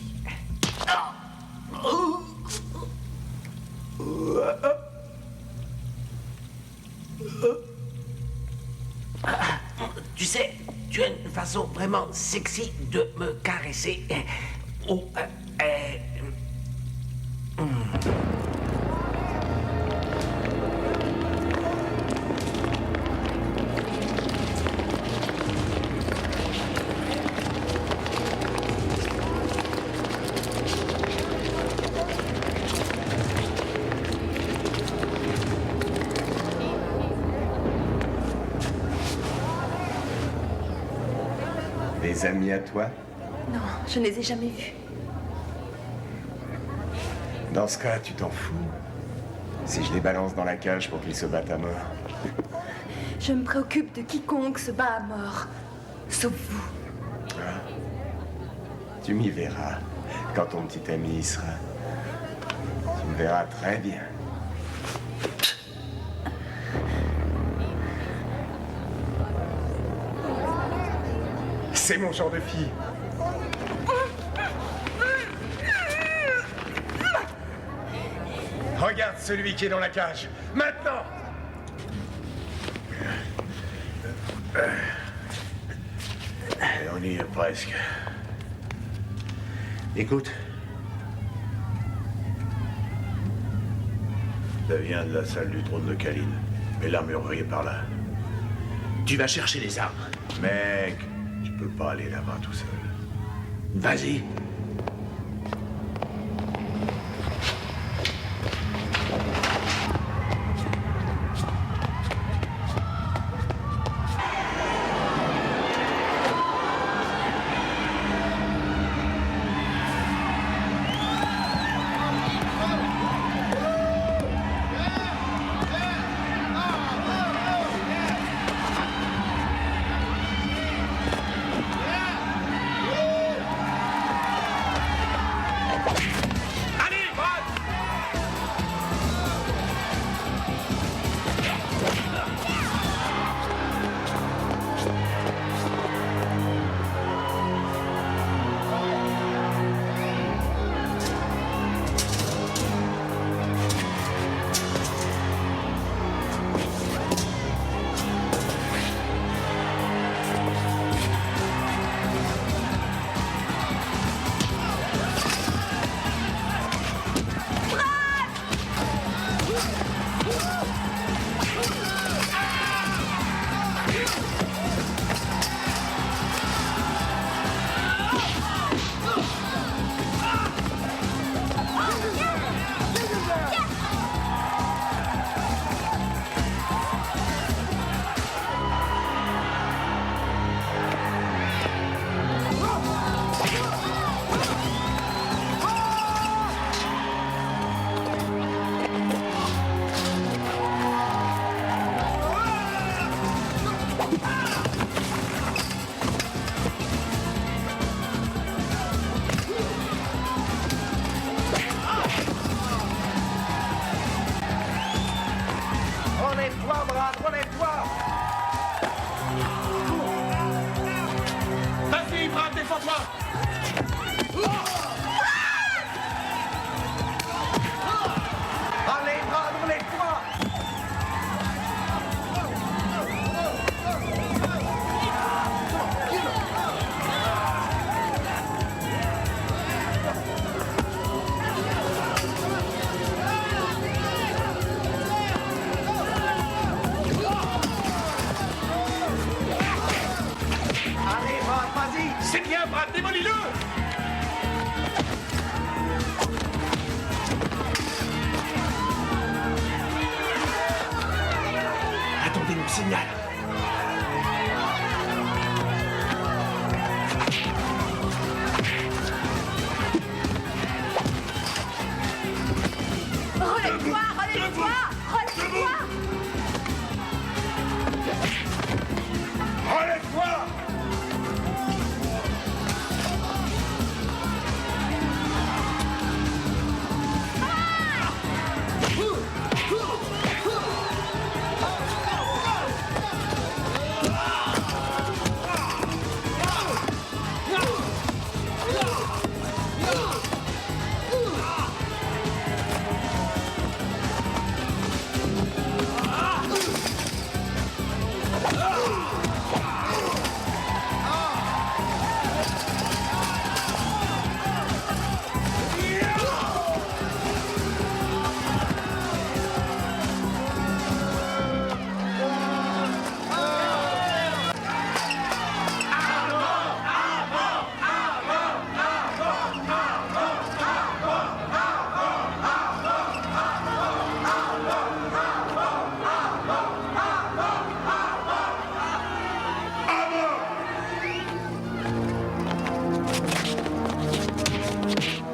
Tu sais, tu as une façon vraiment sexy de me caresser. Oh, Des amis à toi? Non, je ne les ai jamais vus. Dans ce cas, tu t'en fous. Si je les balance dans la cage pour qu'ils se battent à mort. Je me préoccupe de quiconque se bat à mort. Sauf vous. Ah. Tu m'y verras. Quand ton petit ami y sera. Tu me verras très bien. C'est mon genre de fille. Regarde celui qui est dans la cage. Maintenant! On y est presque. Écoute. Ça vient de la salle du trône de Kaline. Mais l'armurerie est par là. Tu vas chercher les armes. Mec, je peux pas aller là-bas tout seul. Vas-y. toi! Allez, relève-toi! Allez, Brad, vas-y! C'est bien, Brad, démolis-le! Attendez mon signal. Relève-toi, relève-toi, relève-toi. Relève-toi!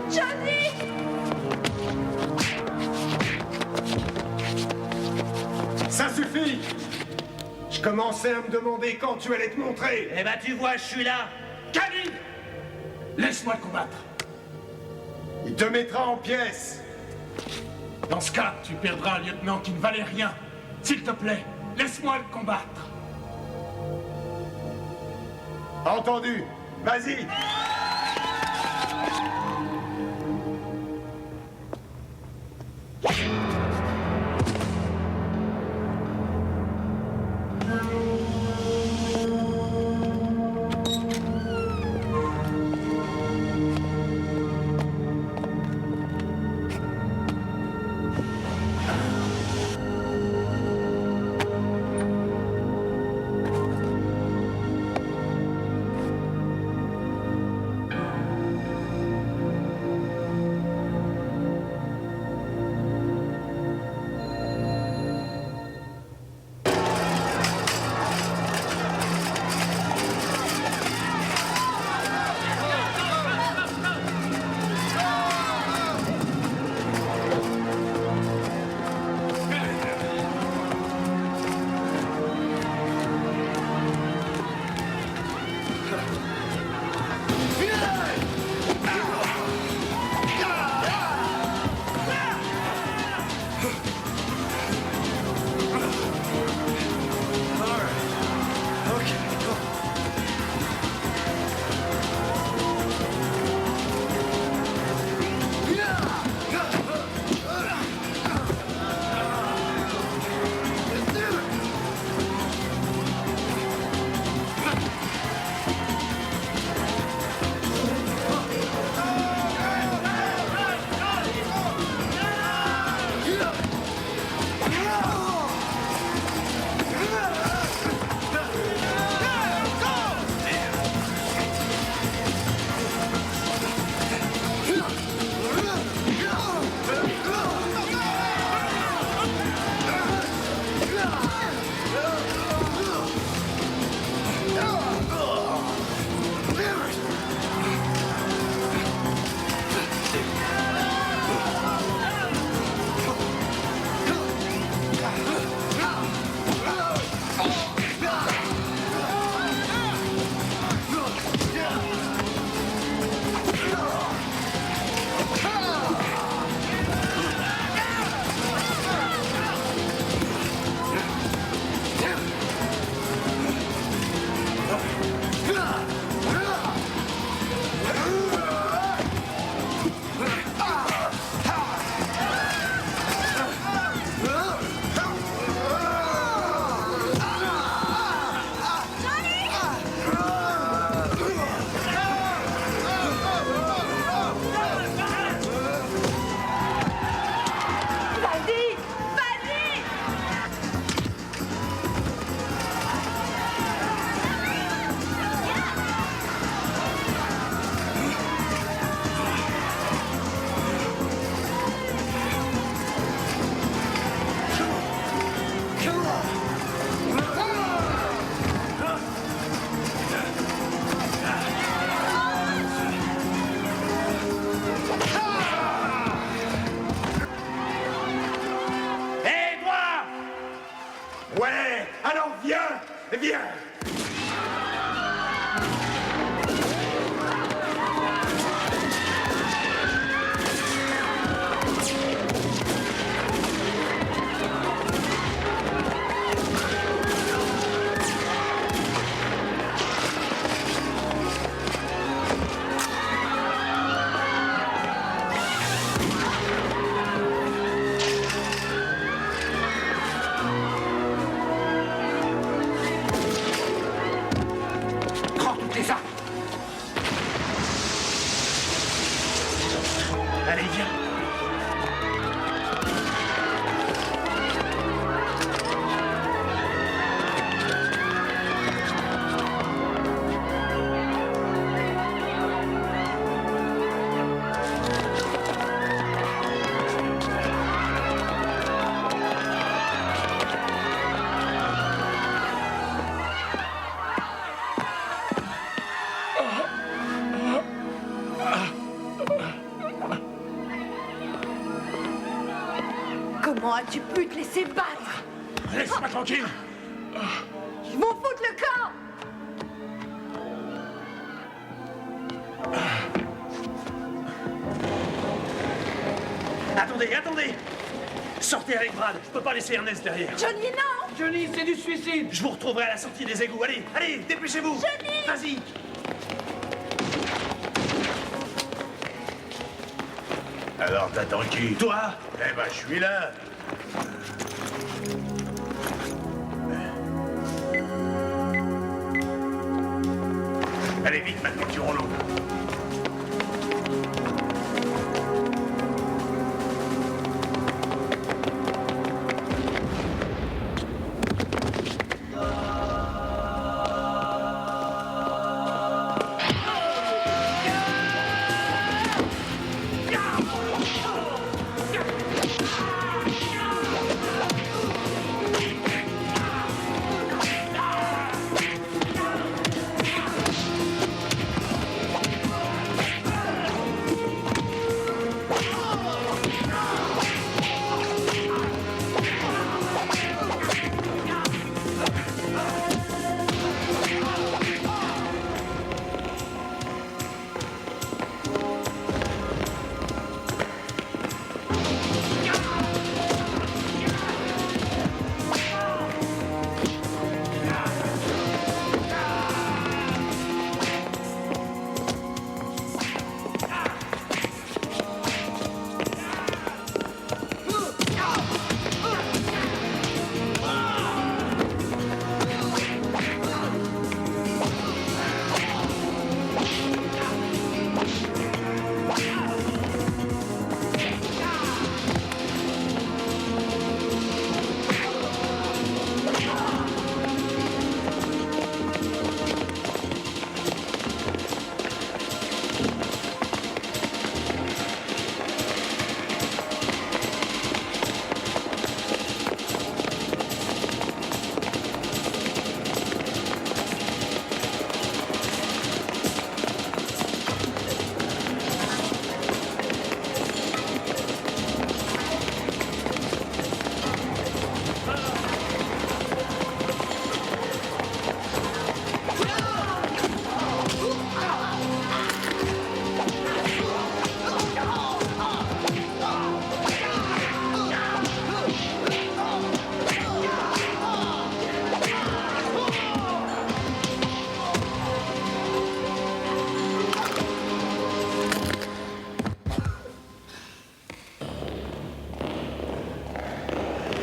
Johnny! Ça suffit! Je commençais à me demander quand tu allais te montrer. Eh ben, tu vois, je suis là. Khalid! Laisse-moi le combattre. Il te mettra en pièces. Dans ce cas, tu perdras un lieutenant qui ne valait rien. S'il te plaît, laisse-moi le combattre. Entendu. Vas-y. Viens! Viens! Prends toutes les armes. Allez, viens! Comment as-tu pu te laisser battre? Laisse-moi tranquille! Ils m'en foutent le camp! Attendez, attendez! Sortez avec Brad, je peux pas laisser Ernest derrière. Johnny, non! Johnny, c'est du suicide! Je vous retrouverai à la sortie des égouts. Allez, allez, dépêchez-vous! Johnny! Vas-y! Alors t'attends qui? Toi! Eh ben, je suis là. Allez, vite, maintenant, tirons-nous.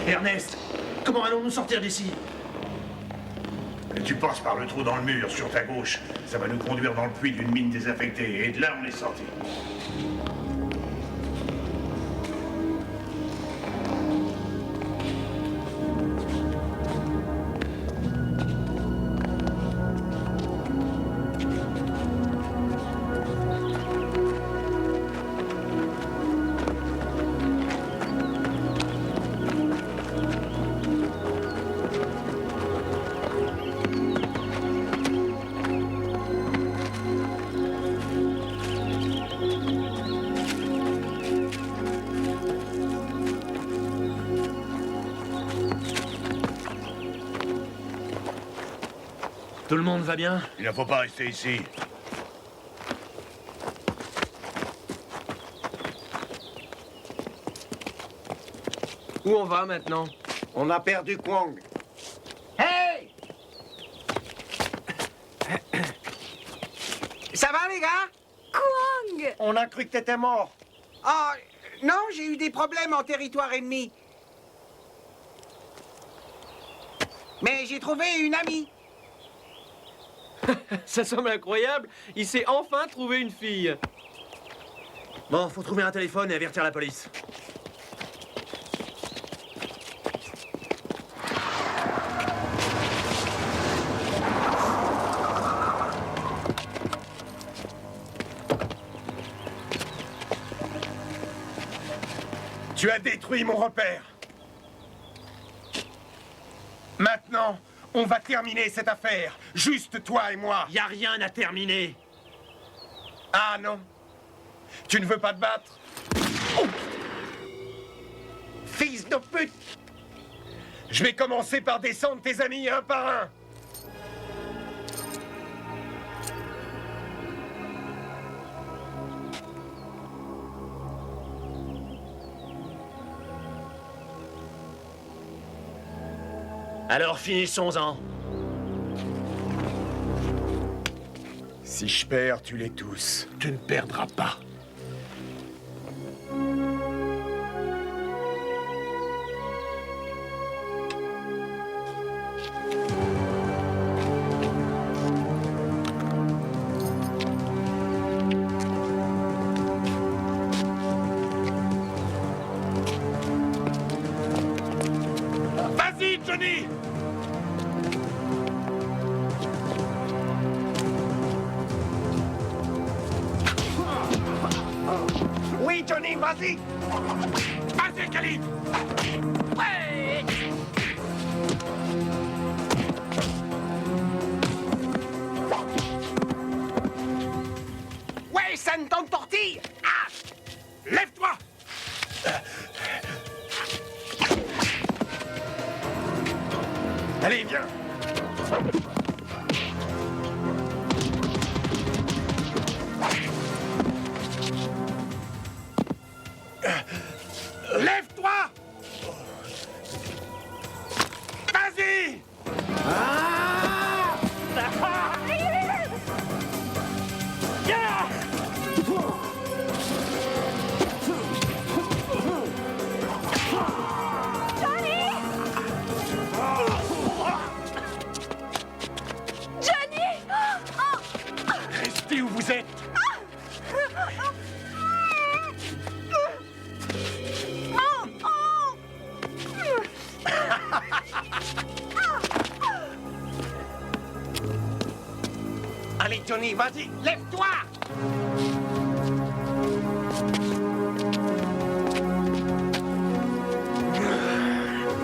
Ernest, comment allons-nous sortir d'ici? Tu passes par le trou dans le mur, sur ta gauche. Ça va nous conduire dans le puits d'une mine désaffectée. Et de là, on est sorti. Tout le monde va bien? Il ne faut pas rester ici. Où on va maintenant? On a perdu Kwang. Hey! Ça va, les gars? Kwang! On a cru que t'étais mort. Oh, non, j'ai eu des problèmes en territoire ennemi. Mais j'ai trouvé une amie. Ça semble incroyable. Il s'est enfin trouvé une fille. Bon, faut trouver un téléphone et avertir la police. Tu as détruit mon repère. Maintenant, on va terminer cette affaire. Juste toi et moi. Y a rien à terminer. Ah non? Tu ne veux pas te battre? Oh! Fils de pute! Je vais commencer par descendre tes amis un par un. Alors finissons-en. Si je perds, tu les tous. Tu ne perdras pas. Vas-y, Johnny! Oui, Johnny, vas-y! Vas-y, Khalid! Ouais! Ouais, ça ne tente tortille! Ah! Lève-toi! Allez, viens! Lève-toi! Vas-y! Johnny! Restez où vous êtes! Allez, Johnny, vas-y, lève-toi!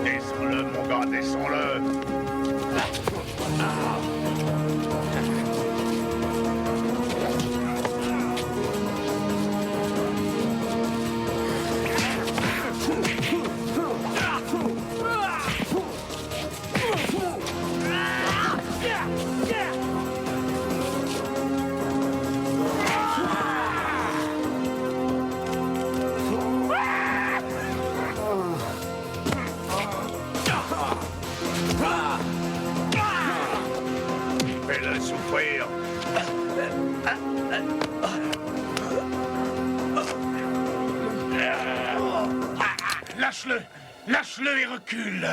Descends-le, mon gars, descends-le. Fais-le souffrir. Lâche-le! Lâche-le et recule!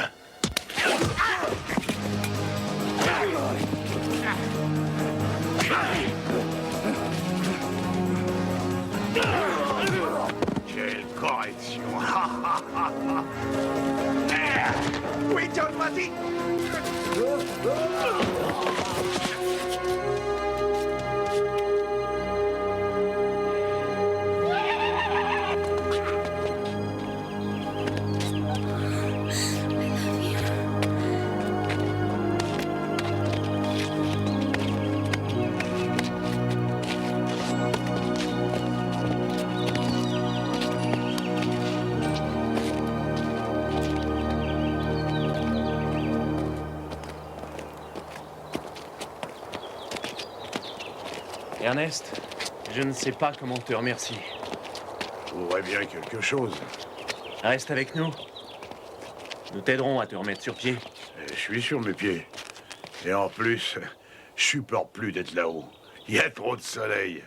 Quelle correction. Oui, John, vas-y! Ernest, je ne sais pas comment te remercier. Trouverais bien quelque chose. Reste avec nous. Nous t'aiderons à te remettre sur pied. Je suis sur mes pieds. Et en plus, je supporte plus d'être là-haut. Il y a trop de soleil.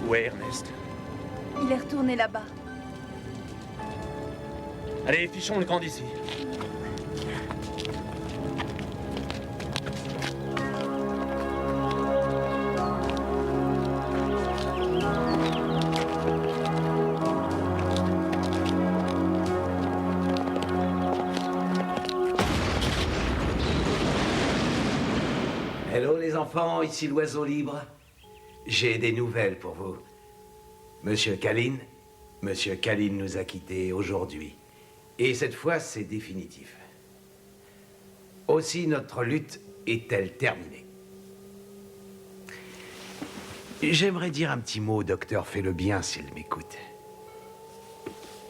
Où est Ernest? Il est retourné là-bas. Allez, fichons le camp d'ici. Hello les enfants, ici l'oiseau libre. J'ai des nouvelles pour vous. Monsieur Kalin nous a quittés aujourd'hui. Et cette fois, c'est définitif. Aussi, notre lutte est-elle terminée. J'aimerais dire un petit mot au docteur Fais-le-bien s'il m'écoute.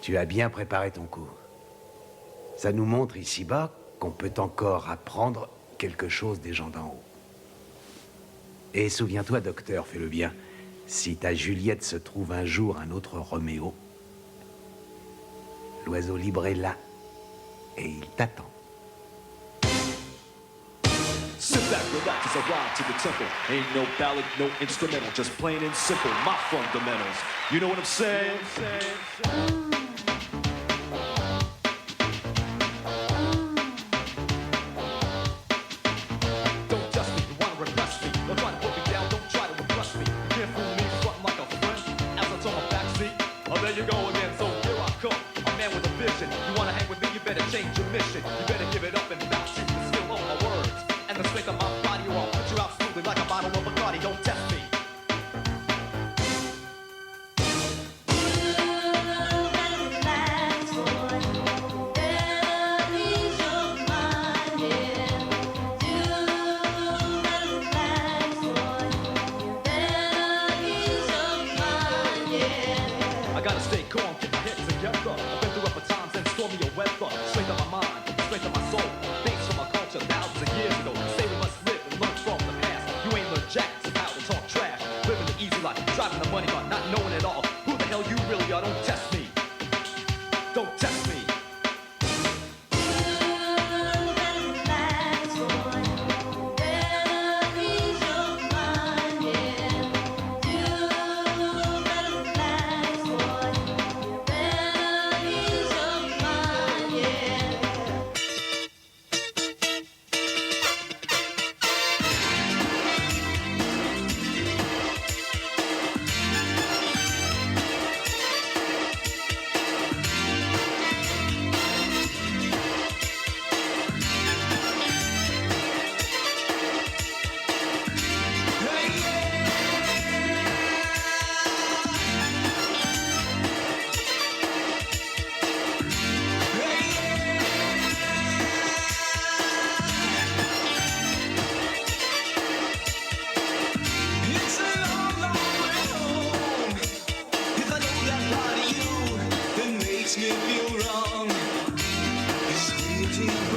Tu as bien préparé ton coup. Ça nous montre ici-bas qu'on peut encore apprendre quelque chose des gens d'en haut. Et souviens-toi, docteur, fais-le bien, si ta Juliette se trouve un jour un autre Roméo, l'oiseau libre est là et il t'attend. Sit back, relax as I ride to the temple. Ain't no ballad, no instrumental, just plain and simple, my fundamentals. You know what I'm saying? wrong is waiting.